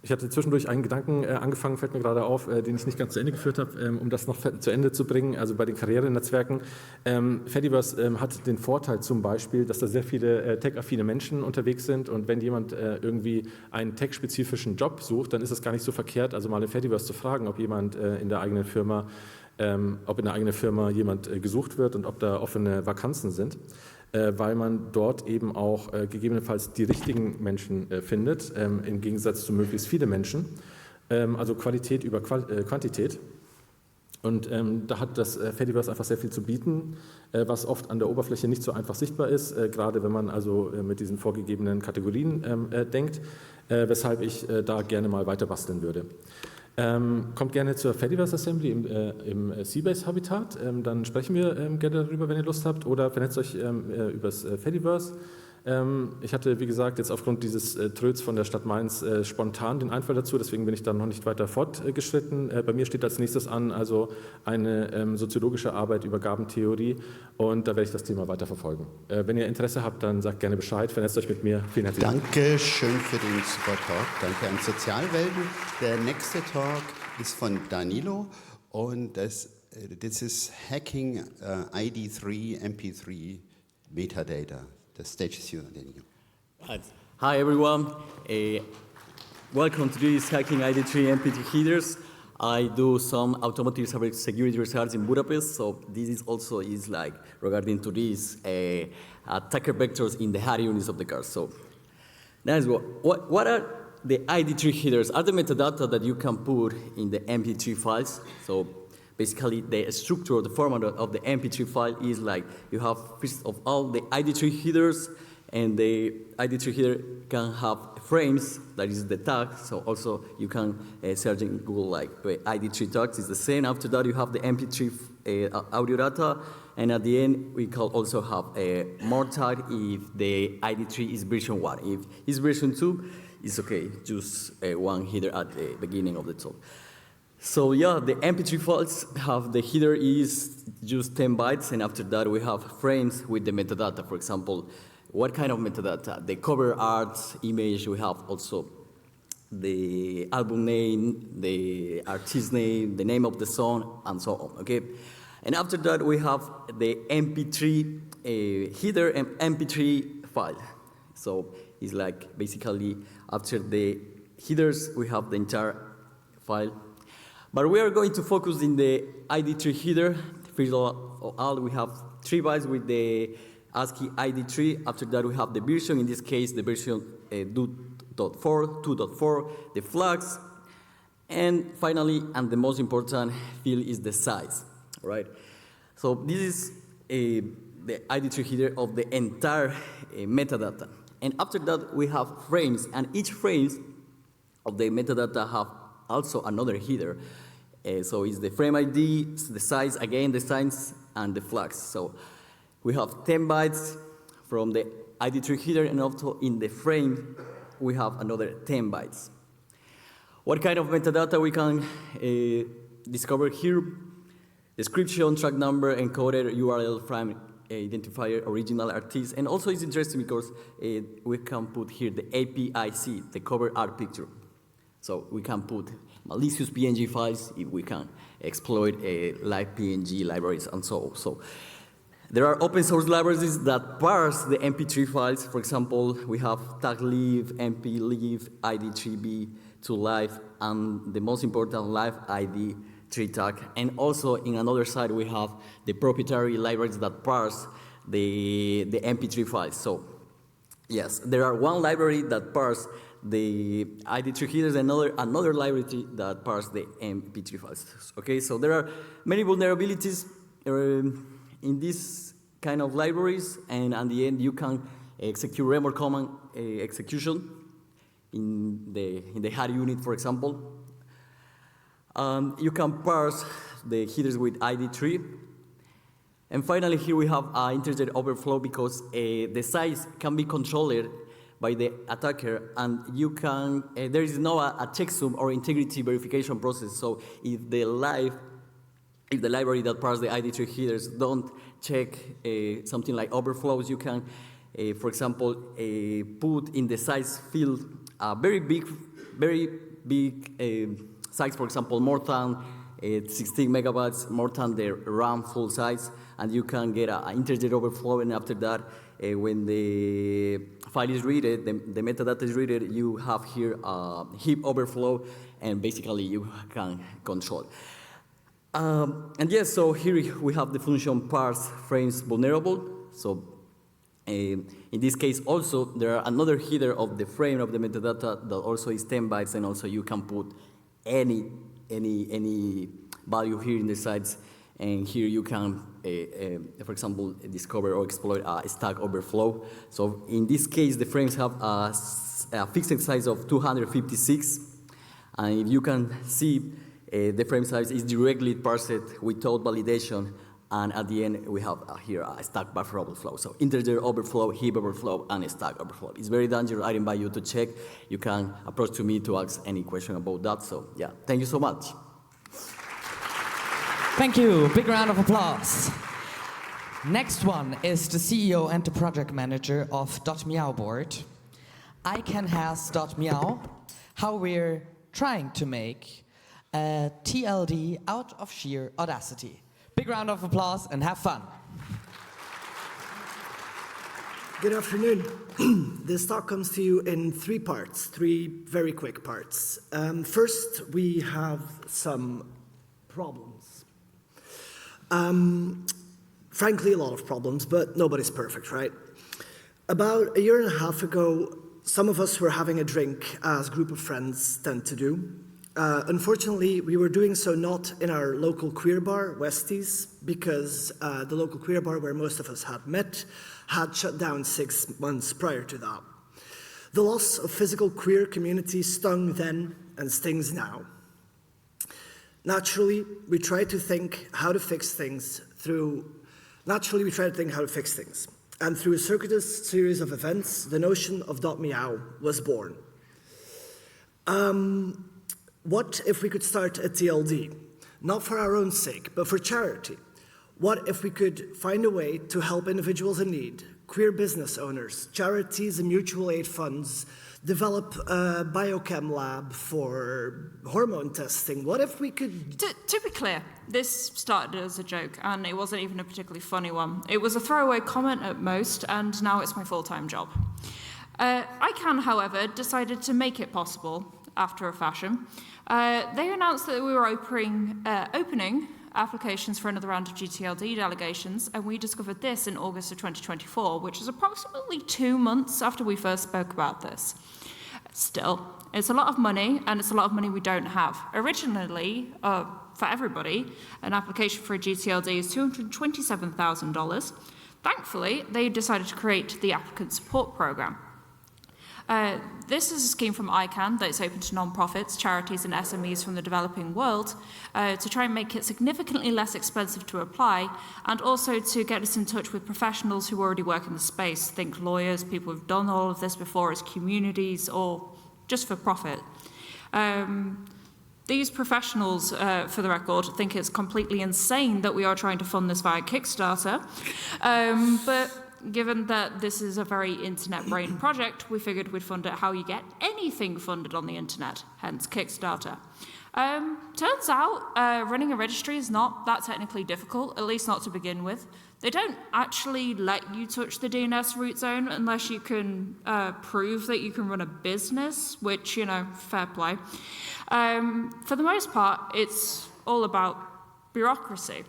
Ich hatte zwischendurch einen Gedanken angefangen, fällt mir gerade auf, den ich nicht ganz zu Ende geführt habe, um das noch zu Ende zu bringen, also bei den Karrierenetzwerken. Fediverse hat den Vorteil zum Beispiel, dass da sehr viele tech-affine Menschen unterwegs sind und wenn jemand irgendwie einen tech-spezifischen Job sucht, dann ist es gar nicht so verkehrt, also mal in Fediverse zu fragen, ob jemand in der eigenen Firma jemand gesucht wird und ob da offene Vakanzen sind. Weil man dort eben auch gegebenenfalls die richtigen Menschen findet, im Gegensatz zu möglichst viele Menschen, also Qualität über Quantität. Und da hat das Fediverse einfach sehr viel zu bieten, was oft an der Oberfläche nicht so einfach sichtbar ist, gerade wenn man also mit diesen vorgegebenen Kategorien denkt, weshalb ich da gerne mal weiter basteln würde. Kommt gerne zur Fediverse Assembly im Seabase-Habitat, dann sprechen wir gerne darüber, wenn ihr Lust habt, oder vernetzt euch übers Fediverse. Ich hatte, wie gesagt, jetzt aufgrund dieses Tröts von der Stadt Mainz spontan den Einfall dazu, deswegen bin ich dann noch nicht weiter fortgeschritten. Bei mir steht als nächstes an also eine soziologische Arbeit über Gabentheorie und da werde ich das Thema weiter verfolgen. Wenn ihr Interesse habt, dann sagt gerne Bescheid, vernetzt euch mit mir. Vielen herzlichen Dank. Danke schön für den super Talk. Danke an Sozialwelten. Der nächste Talk ist von Danilo und das ist Hacking ID3 MP3 Metadata. The stage is yours, Yannik. Hi everyone, welcome to this Hacking ID3 MP3 headers. I do some automotive cybersecurity research in Budapest, so this is also like regarding to these attacker vectors in the hard units of the car. So that's what are the ID3 headers? Are the metadata that you can put in the MP3 files. So basically, the structure, the format of the MP3 file is like you have, first of all, the ID3 headers, and the ID3 header can have frames, that is the tag, so also you can search in Google like ID3 tags is the same. After that, you have the MP3 audio data, and at the end, we can also have more tag if the ID3 is version 1. If it's version 2, it's okay, just one header at the beginning of the talk. So yeah, the MP3 files have the header is just 10 bytes, and after that we have frames with the metadata. For example, what kind of metadata? The cover art, image, we have also the album name, the artist name, the name of the song, and so on, okay? And after that we have the MP3 header and MP3 file. So it's like basically after the headers we have the entire file. But we are going to focus in the ID3 header. First of all, we have 3 bytes with the ASCII ID3. After that, we have the version. In this case, the version 2.4, 2.4, the flags. And finally, and the most important field is the size, right? So this is the ID3 header of the entire metadata. And after that, we have frames, and each frame of the metadata have also another header. So it's the frame ID, the size, again, the signs, and the flags. So we have 10 bytes from the ID3 header, and also in the frame, we have another 10 bytes. What kind of metadata we can discover here? Description, track number, encoder, URL, frame, identifier, original artist, and also it's interesting because we can put here the APIC, the cover art picture. So we can put malicious PNG files if we can exploit live PNG libraries and so on. So there are open source libraries that parse the MP3 files. For example, we have taglib, mplib, ID3b to live, and the most important live ID tree tag. And also in another side, we have the proprietary libraries that parse the MP3 files. So yes, there are one library that parse the ID3 headers, and another library that parse the MP3 files. Okay, so there are many vulnerabilities in these kind of libraries, and at the end you can execute remote command execution in the HAR unit, for example. You can parse the headers with ID3. And finally, here we have integer overflow, because the size can be controlled by the attacker, and you can, there is no a checksum or integrity verification process. So if the library that parses the ID3 headers don't check something like overflows, you can, for example, put in the size field a very big size, for example, more than 16 megabytes, more than the RAM full size, and you can get an integer overflow, and after that, when the file is read, the metadata is read, you have here a heap overflow, and basically you can control. And yes, so here we have the function parse frames vulnerable. So in this case also, there are another header of the frame of the metadata that also is 10 bytes, and also you can put any value here in the sides, and here you can, for example, discover or exploit a stack overflow. So in this case, the frames have a fixed size of 256, and if you can see, the frame size is directly parsed without validation, and at the end we have here a stack buffer overflow. So integer overflow, heap overflow, and a stack overflow. It's very dangerous. I invite you to check. You can approach to me to ask any question about that. So yeah, thank you so much. Thank you. Big round of applause. Next one is the CEO and the project manager of dot-meow board. ICANN has dot-meow, how we're trying to make a TLD out of sheer audacity. Big round of applause and have fun. Good afternoon. This talk comes to you in three parts, three very quick parts. First, we have some problems. Frankly, a lot of problems, but nobody's perfect, right? About a year and a half ago, some of us were having a drink, as a group of friends tend to do. Unfortunately, we were doing so not in our local queer bar, Westies, because the local queer bar where most of us had met had shut down 6 months prior to that. The loss of physical queer community stung then and stings now. Naturally, we try to think how to fix things And through a circuitous series of events, the notion of dot-meow was born. What if we could start a TLD? Not for our own sake, but for charity. What if we could find a way to help individuals in need, queer business owners, charities and mutual aid funds, develop a biochem lab for hormone testing? What if we could... To be clear, this started as a joke, and it wasn't even a particularly funny one. It was a throwaway comment at most, and now it's my full-time job. ICANN, however, decided to make it possible after a fashion. They announced that we were opening applications for another round of GTLD delegations, and we discovered this in August of 2024, which is approximately 2 months after we first spoke about this. Still, it's a lot of money, and it's a lot of money we don't have. Originally, for everybody, an application for a GTLD is $227,000. Thankfully, they decided to create the applicant support program. This is a scheme from ICANN that's open to non-profits, charities and SMEs from the developing world to try and make it significantly less expensive to apply, and also to get us in touch with professionals who already work in the space. Think lawyers, people who've done all of this before as communities or just for profit. These professionals, for the record, think it's completely insane that we are trying to fund this via Kickstarter, but given that this is a very internet-brain project, we figured we'd fund it how you get anything funded on the internet, hence Kickstarter. Turns out running a registry is not that technically difficult, at least not to begin with. They don't actually let you touch the DNS root zone unless you can prove that you can run a business, which, you know, fair play. For the most part, it's all about bureaucracy.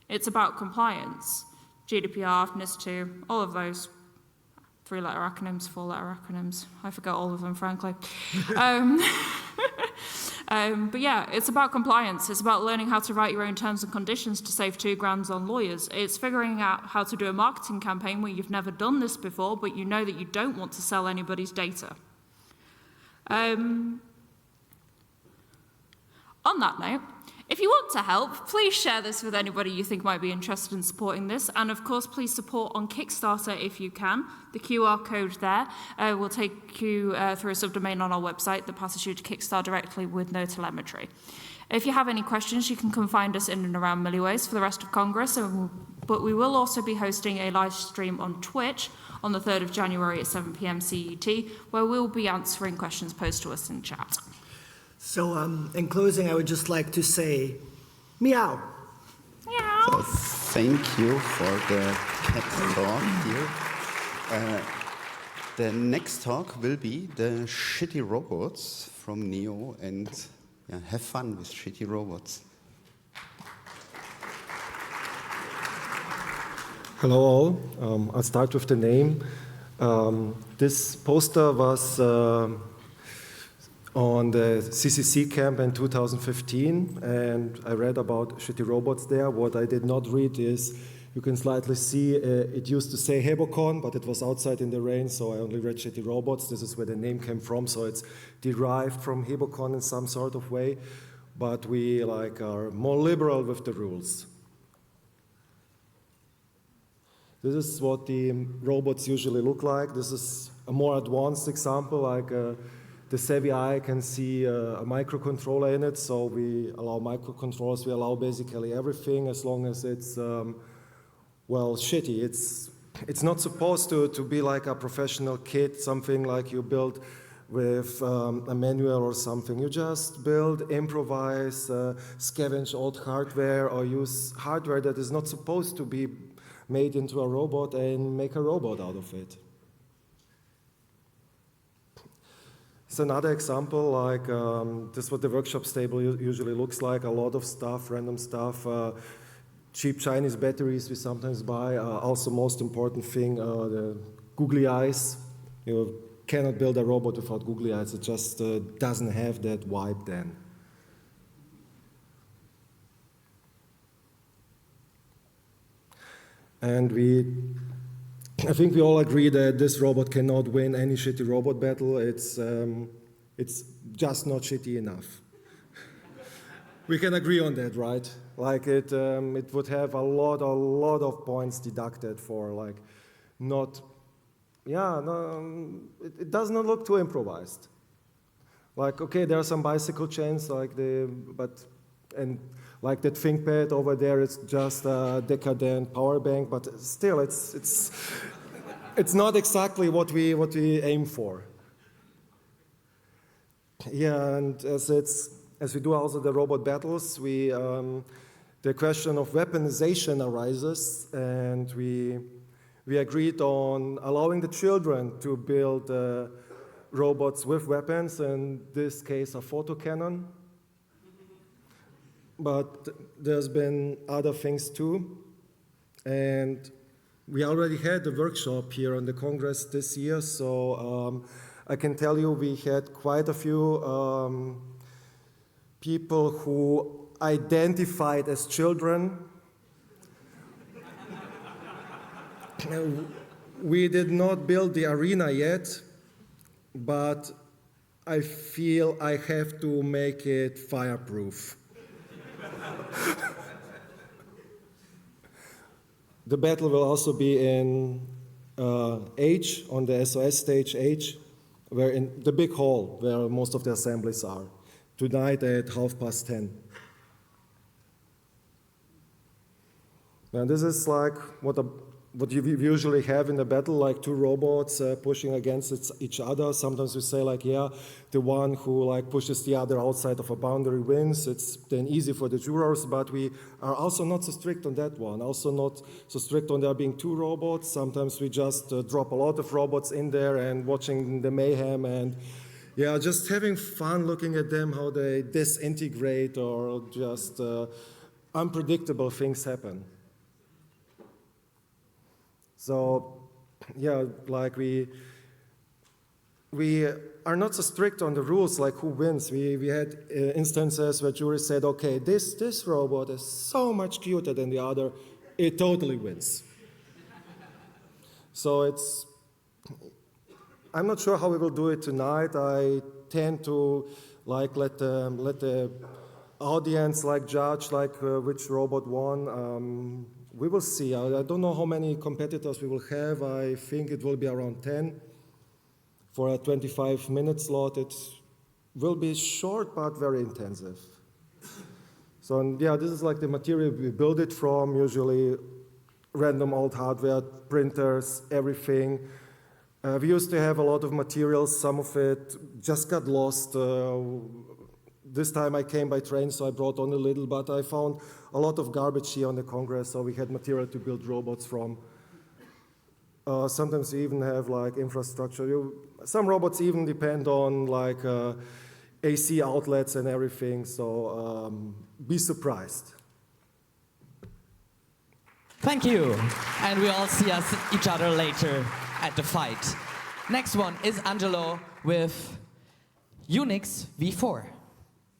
It's about compliance. GDPR, NIS2, all of those. 3-letter acronyms, 4-letter acronyms. I forget all of them, frankly. But yeah, it's about compliance. It's about learning how to write your own terms and conditions to save £2,000 on lawyers. It's figuring out how to do a marketing campaign where you've never done this before, but you know that you don't want to sell anybody's data. On that note, if you want to help, please share this with anybody you think might be interested in supporting this. And of course, please support on Kickstarter if you can. The QR code there will take you through a subdomain on our website that passes you to Kickstarter directly with no telemetry. If you have any questions, you can come find us in and around Milliways for the rest of Congress. But we will also be hosting a live stream on Twitch on the 3rd of January at 7 p.m. CET, where we'll be answering questions posed to us in chat. So in closing, I would just like to say, meow. Meow. So thank you for the cat talk here. The next talk will be the shitty robots from Neo, and yeah, have fun with shitty robots. Hello all. I'll start with the name. This poster was on the CCC camp in 2015, and I read about shitty robots there. What I did not read is, you can slightly see it used to say Hebocon, but it was outside in the rain, so I only read shitty robots. This is where the name came from, so it's derived from Hebocon in some sort of way, but we are more liberal with the rules. This is what the robots usually look like. This is a more advanced example, the savvy eye can see a microcontroller in it, so we allow microcontrollers, we allow basically everything as long as it's, well, shitty. It's not supposed to be like a professional kit, something like you build with a manual or something. You just build, improvise, scavenge old hardware, or use hardware that is not supposed to be made into a robot and make a robot out of it. It's another example, this is what the workshop table usually looks like, a lot of stuff, random stuff, cheap Chinese batteries we sometimes buy, also most important thing, the googly eyes. You cannot build a robot without googly eyes, it just doesn't have that vibe then. And I think we all agree that this robot cannot win any shitty robot battle. It's just not shitty enough. We can agree on that, right? It would have a lot of points deducted for it does not look too improvised. Okay, there are some bicycle chains like that ThinkPad over there, it's just a decadent power bank, but still, it's not exactly what we aim for. Yeah, and as we do also the robot battles, the question of weaponization arises, and we agreed on allowing the children to build robots with weapons, in this case a photo cannon. But there's been other things too, and we already had a workshop here on the Congress this year, so I can tell you we had quite a few people who identified as children. We did not build the arena yet, but I feel I have to make it fireproof. The battle will also be in H, on the SOS stage H, where in the big hall where most of the assemblies are, tonight at 10:30. And this is what you usually have in the battle, like two robots pushing against each other. Sometimes we say the one who pushes the other outside of a boundary wins. It's then easy for the jurors, but we are also not so strict on that one. Also not so strict on there being two robots. Sometimes we just drop a lot of robots in there and watching the mayhem, and yeah, just having fun looking at them, how they disintegrate or just unpredictable things happen. So, yeah, like we are not so strict on the rules, like who wins. We had instances where juries said, okay, this robot is so much cuter than the other, it totally wins. So I'm not sure how we will do it tonight. I tend to like let the audience judge which robot won. We will see. I don't know how many competitors we will have. I think it will be around 10 for a 25-minute slot. It will be short but very intensive. So yeah, this is like the material we build it from. Usually random old hardware, printers, everything. We used to have a lot of materials. Some of it just got lost. This time I came by train, so I brought on a little, but I found a lot of garbage here on the Congress, so we had material to build robots from. Sometimes we even have infrastructure. Some robots even depend on AC outlets and everything, so be surprised. Thank you. And we all see each other later at the fight. Next one is Angelo with Unix V4.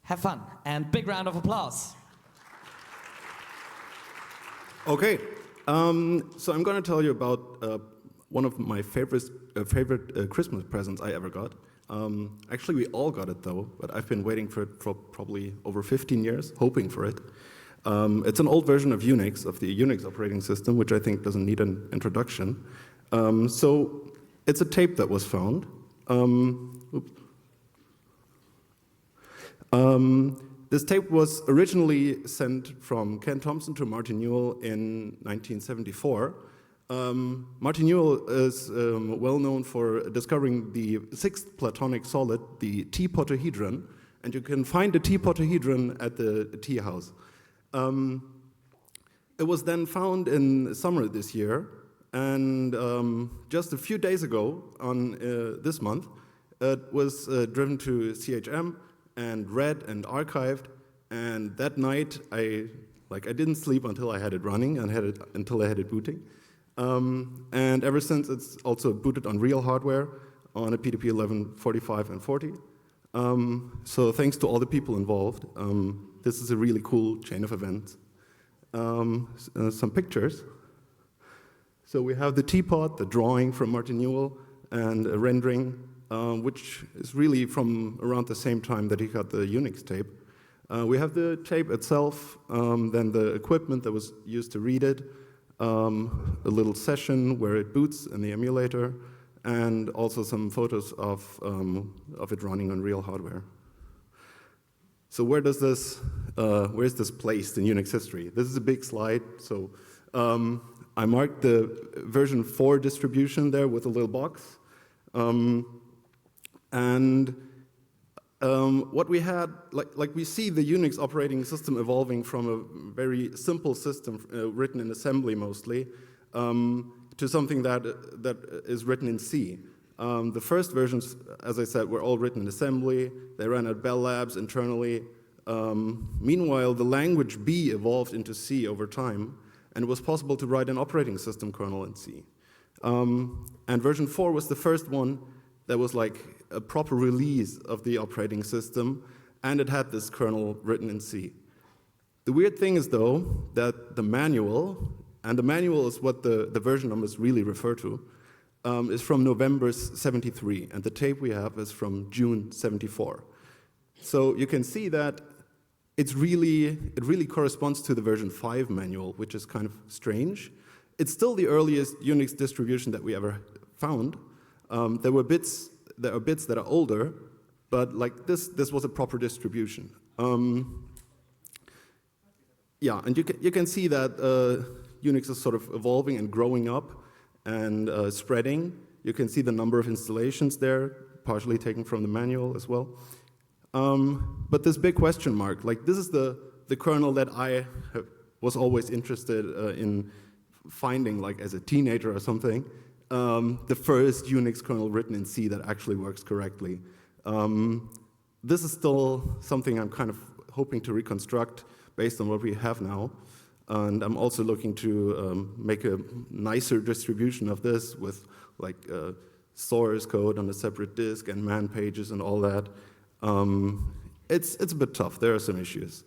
Have fun and big round of applause. Okay, so I'm going to tell you about one of my favorite Christmas presents I ever got. Actually, we all got it though, but I've been waiting for it for probably over 15 years, hoping for it. It's an old version of Unix, of the Unix operating system, which I think doesn't need an introduction. So it's a tape that was found. This tape was originally sent from Ken Thompson to Martin Newell in 1974. Martin Newell is well known for discovering the sixth Platonic solid, the T-potohedron, and you can find the T-potohedron at the tea house. It was then found in summer this year, and just a few days ago, on this month, it was driven to CHM and read and archived, and that night I didn't sleep until I had it running and until I had it booting. And ever since, it's also booted on real hardware on a PDP 1145 and 40. So thanks to all the people involved. This is a really cool chain of events. Some pictures. So we have the teapot, the drawing from Martin Newell, and a rendering, which is really from around the same time that he got the Unix tape. We have the tape itself, then the equipment that was used to read it, a little session where it boots in the emulator, and also some photos of it running on real hardware. So where is this placed in Unix history? This is a big slide, so I marked the version 4 distribution there with a little box. What we had, we see the Unix operating system evolving from a very simple system written in assembly mostly to something that is written in C. The first versions, as I said, were all written in assembly. They ran at Bell Labs internally. Meanwhile, the language B evolved into C over time, and it was possible to write an operating system kernel in C. And version 4 was the first one that was like a proper release of the operating system, and it had this kernel written in C. The weird thing is, though, that the manual, and the manual is what the version numbers really refer to, is from November 73, and the tape we have is from June 74. So you can see that it really corresponds to the version 5 manual, which is kind of strange. It's still the earliest Unix distribution that we ever found. There are bits that are older, but this was a proper distribution. Yeah, and you can see that Unix is sort of evolving and growing up and spreading. You can see the number of installations there, partially taken from the manual as well. But this big question mark, this is the kernel that I was always interested in finding, as a teenager or something. The first Unix kernel written in C that actually works correctly. This is still something I'm kind of hoping to reconstruct based on what we have now. And I'm also looking to make a nicer distribution of this with like source code on a separate disk and man pages and all that. It's a bit tough. There are some issues,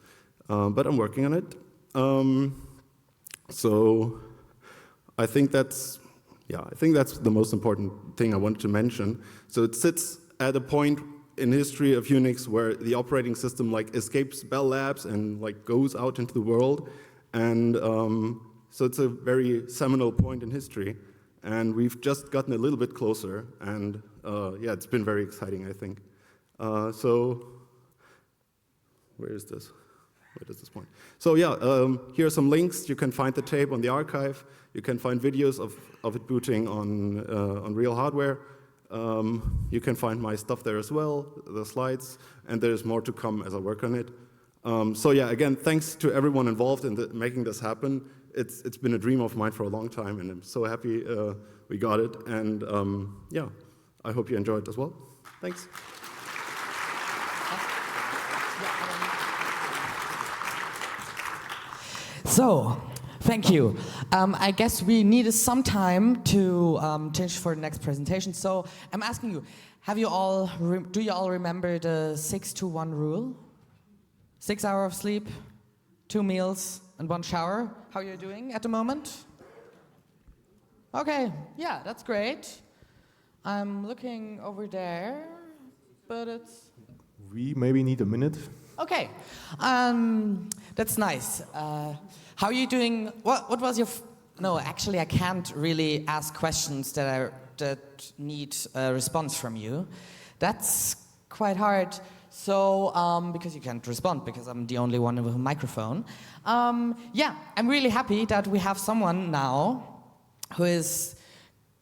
but I'm working on it. So I think that's the most important thing I wanted to mention. So it sits at a point in history of Unix where the operating system like escapes Bell Labs and like goes out into the world. And so it's a very seminal point in history, and we've just gotten a little bit closer, and yeah, it's been very exciting, I think. So, where is this? Where does this point? So yeah, here are some links. You can find the tape on the archive. You can find videos of it booting on real hardware. You can find my stuff there as well, the slides, and there's more to come as I work on it. So yeah, again, thanks to everyone involved in making this happen. It's been a dream of mine for a long time, and I'm so happy we got it. And yeah, I hope you enjoy it as well. Thanks. So, thank you. I guess we needed some time to change for the next presentation. So I'm asking you, do you all remember the 6-2-1 rule? 6 hours of sleep, 2 meals, and 1 shower. How are you doing at the moment? Okay, yeah, that's great. I'm looking over there, but it's... We maybe need a minute. Okay, that's nice. How are you doing? What was your... No, actually, I can't really ask questions that need a response from you. That's quite hard. So, because you can't respond, because I'm the only one with a microphone. Yeah, I'm really happy that we have someone now who is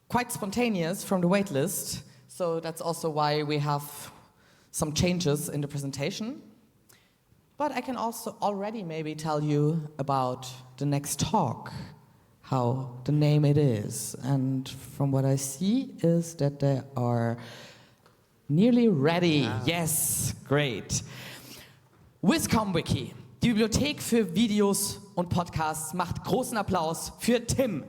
quite spontaneous from the waitlist. So that's also why we have some changes in the presentation. But I can also already maybe tell you about the next talk, how the name it is. And from what I see is that they are nearly ready. Yeah. Yes, great. WiscomWiki, die Bibliothek für Videos und Podcasts, macht großen Applaus für Tim.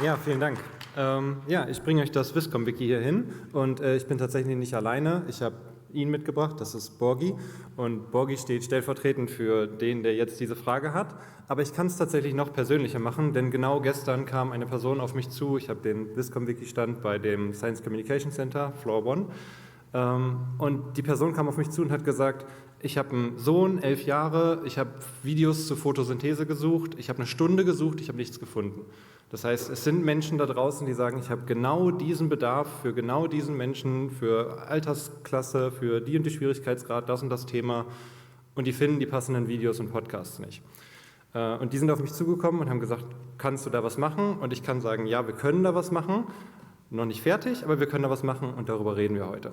Ja, vielen Dank. Ja, ich bringe euch das WiscomWiki hier hin und ich bin tatsächlich nicht alleine. Ich habe ihn mitgebracht, das ist Borgi, und Borgi steht stellvertretend für den, der jetzt diese Frage hat. Aber ich kann es tatsächlich noch persönlicher machen, denn genau gestern kam eine Person auf mich zu. Ich habe den WiscomWiki-Stand bei dem Science Communication Center, Floor 1. Und die Person kam auf mich zu und hat gesagt, ich habe einen Sohn, 11 Jahre, ich habe Videos zur Photosynthese gesucht, ich habe eine Stunde gesucht, ich habe nichts gefunden. Das heißt, es sind Menschen da draußen, die sagen, ich habe genau diesen Bedarf für genau diesen Menschen, für Altersklasse, für die und die Schwierigkeitsgrad, das und das Thema, und die finden die passenden Videos und Podcasts nicht. Und die sind auf mich zugekommen und haben gesagt, kannst du da was machen? Und ich kann sagen, ja, wir können da was machen, noch nicht fertig, aber wir können da was machen, und darüber reden wir heute.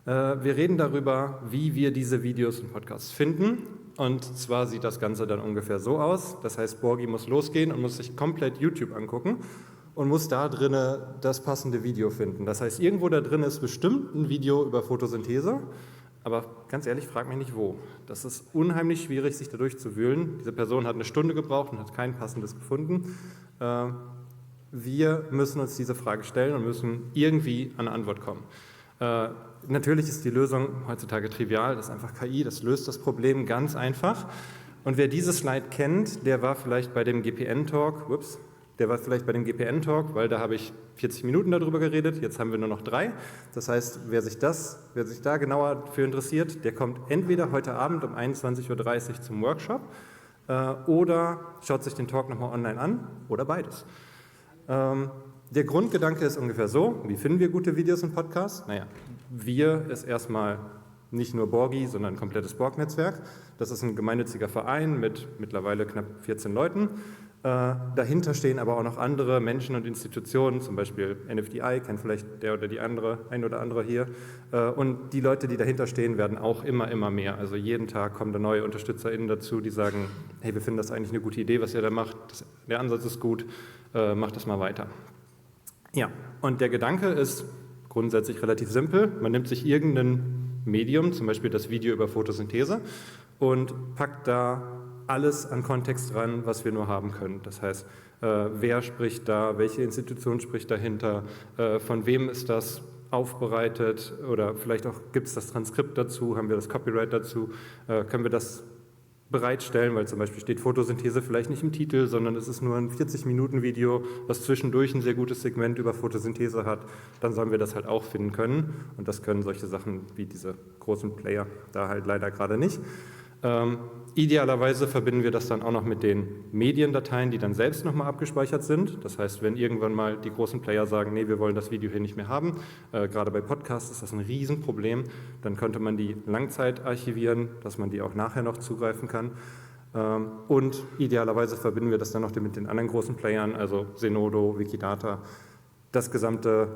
Wir reden darüber, wie wir diese Videos und Podcasts finden. Und zwar sieht das Ganze dann ungefähr so aus. Das heißt, Borgi muss losgehen und muss sich komplett YouTube angucken und muss da drinnen das passende Video finden. Das heißt, irgendwo da drin ist bestimmt ein Video über Photosynthese, aber ganz ehrlich, frag mich nicht wo. Das ist unheimlich schwierig, sich da durchzuwühlen. Diese Person hat eine Stunde gebraucht und hat kein passendes gefunden. Wir müssen uns diese Frage stellen und müssen irgendwie an eine Antwort kommen. Natürlich ist die Lösung heutzutage trivial, das ist einfach KI, das löst das Problem ganz einfach. Und wer diese Slide kennt, der war vielleicht bei dem GPN-Talk, weil da habe ich 40 Minuten darüber geredet, jetzt haben wir nur noch 3. Das heißt, wer sich da genauer für interessiert, der kommt entweder heute Abend um 21:30 Uhr zum Workshop oder schaut sich den Talk nochmal online an oder beides. Der Grundgedanke ist ungefähr so: Wie finden wir gute Videos und Podcasts? Naja, wir ist erstmal nicht nur Borgi, sondern ein komplettes Borg-Netzwerk. Das ist ein gemeinnütziger Verein mit mittlerweile knapp 14 Leuten. Dahinter stehen aber auch noch andere Menschen und Institutionen, zum Beispiel NFDI, kennt vielleicht der oder die ein oder andere hier. Und die Leute, die dahinter stehen, werden auch immer mehr. Also jeden Tag kommen da neue UnterstützerInnen dazu, die sagen, hey, wir finden das eigentlich eine gute Idee, was ihr da macht. Der Ansatz ist gut, macht das mal weiter. Ja, und der Gedanke ist grundsätzlich relativ simpel. Man nimmt sich irgendein Medium, zum Beispiel das Video über Photosynthese, und packt da alles an Kontext ran, was wir nur haben können. Das heißt, wer spricht da, welche Institution spricht dahinter, von wem ist das aufbereitet oder vielleicht auch gibt es das Transkript dazu, haben wir das Copyright dazu, können wir das bereitstellen, weil zum Beispiel steht Photosynthese vielleicht nicht im Titel, sondern es ist nur ein 40-Minuten-Video, was zwischendurch ein sehr gutes Segment über Photosynthese hat, dann sollen wir das halt auch finden können und das können solche Sachen wie diese großen Player da halt leider gerade nicht. Idealerweise verbinden wir das dann auch noch mit den Mediendateien, die dann selbst nochmal abgespeichert sind. Das heißt, wenn irgendwann mal die großen Player sagen, nee, wir wollen das Video hier nicht mehr haben, gerade bei Podcasts ist das ein Riesenproblem, dann könnte man die Langzeit archivieren, dass man die auch nachher noch zugreifen kann. Und idealerweise verbinden wir das dann noch mit den anderen großen Playern, also Zenodo, Wikidata, das gesamte,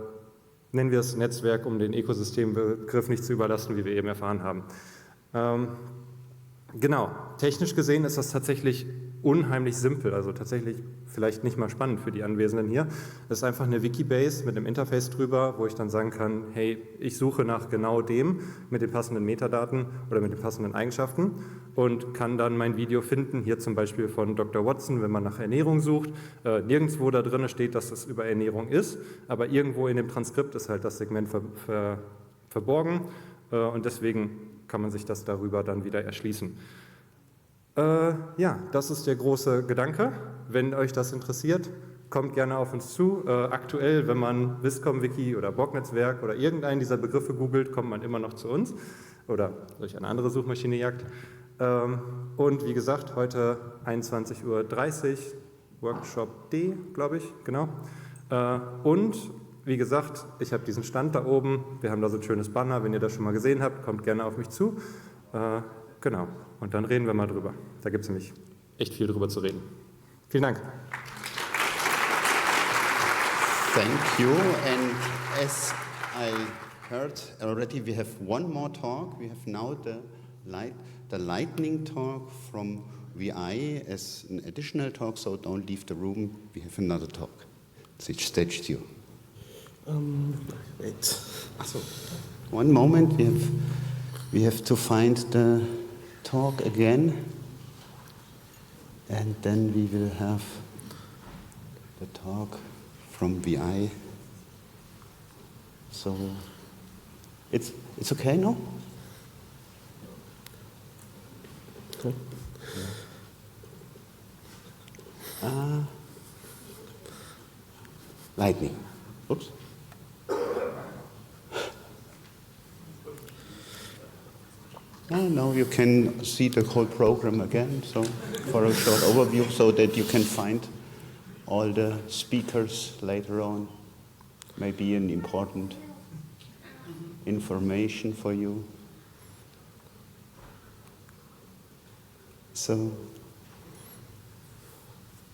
nennen wir es Netzwerk, um den Ökosystembegriff nicht zu überlasten, wie wir eben erfahren haben. Genau, technisch gesehen ist das tatsächlich unheimlich simpel, also tatsächlich vielleicht nicht mal spannend für die Anwesenden hier. Das ist einfach eine Wikibase mit einem Interface drüber, wo ich dann sagen kann, hey, ich suche nach genau dem mit den passenden Metadaten oder mit den passenden Eigenschaften und kann dann mein Video finden, hier zum Beispiel von Dr. Watson, wenn man nach Ernährung sucht. Nirgendwo da drin steht, dass es über Ernährung ist, aber irgendwo in dem Transkript ist halt das Segment verborgen und deswegen kann man sich das darüber dann wieder erschließen. Ja, das ist der große Gedanke. Wenn euch das interessiert, kommt gerne auf uns zu. Aktuell, wenn man Viscom-Wiki oder Borg-Netzwerk oder irgendeinen dieser Begriffe googelt, kommt man immer noch zu uns oder durch eine andere Suchmaschine jagt. Und wie gesagt, heute 21:30 Uhr, Workshop D, glaube ich, genau. Und wie gesagt, ich habe diesen Stand da oben, wir haben da so ein schönes Banner, wenn ihr das schon mal gesehen habt, kommt gerne auf mich zu. Genau, und dann reden wir mal drüber. Da gibt es nämlich echt viel drüber zu reden. Vielen Dank. Thank you, and as I heard already, we have one more talk. We have now the lightning talk from VI as an additional talk, so don't leave the room. We have another talk. Stage 2. Wait. So. One moment, we have to find the talk again, and then we will have the talk from VI. So it's okay now? Okay. Lightning. Oops. Now you can see the whole program again, so for a short overview, so that you can find all the speakers later on. Maybe an important information for you. So,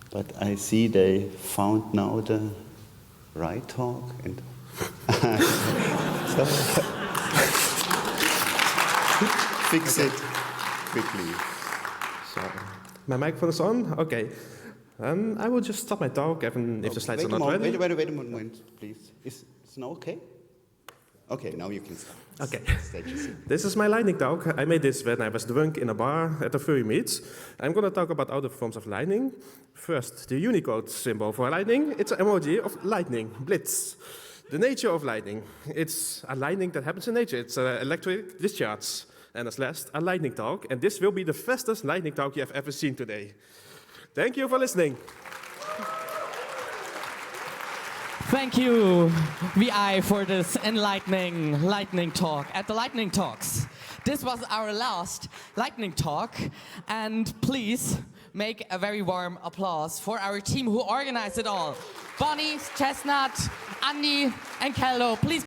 but I see they found now the right talk, and so fix it quickly. So, my microphone is on? Okay. I will just stop my talk even if the slides are not ready. Wait a moment, please. Is it now okay? Okay, now you can start. Okay. This is my lightning talk. I made this when I was drunk in a bar at a furry meet. I'm going to talk about other forms of lightning. First, the Unicode symbol for lightning. It's an emoji of lightning, blitz. The nature of lightning. It's a lightning that happens in nature. It's an electric discharge. And as last, a lightning talk. And this will be the fastest lightning talk you have ever seen today. Thank you for listening. Thank you, VI, for this enlightening lightning talk at the Lightning Talks. This was our last lightning talk, and please make a very warm applause for our team who organized it all. Bonnie, Chestnut, Andy, and Kello, please.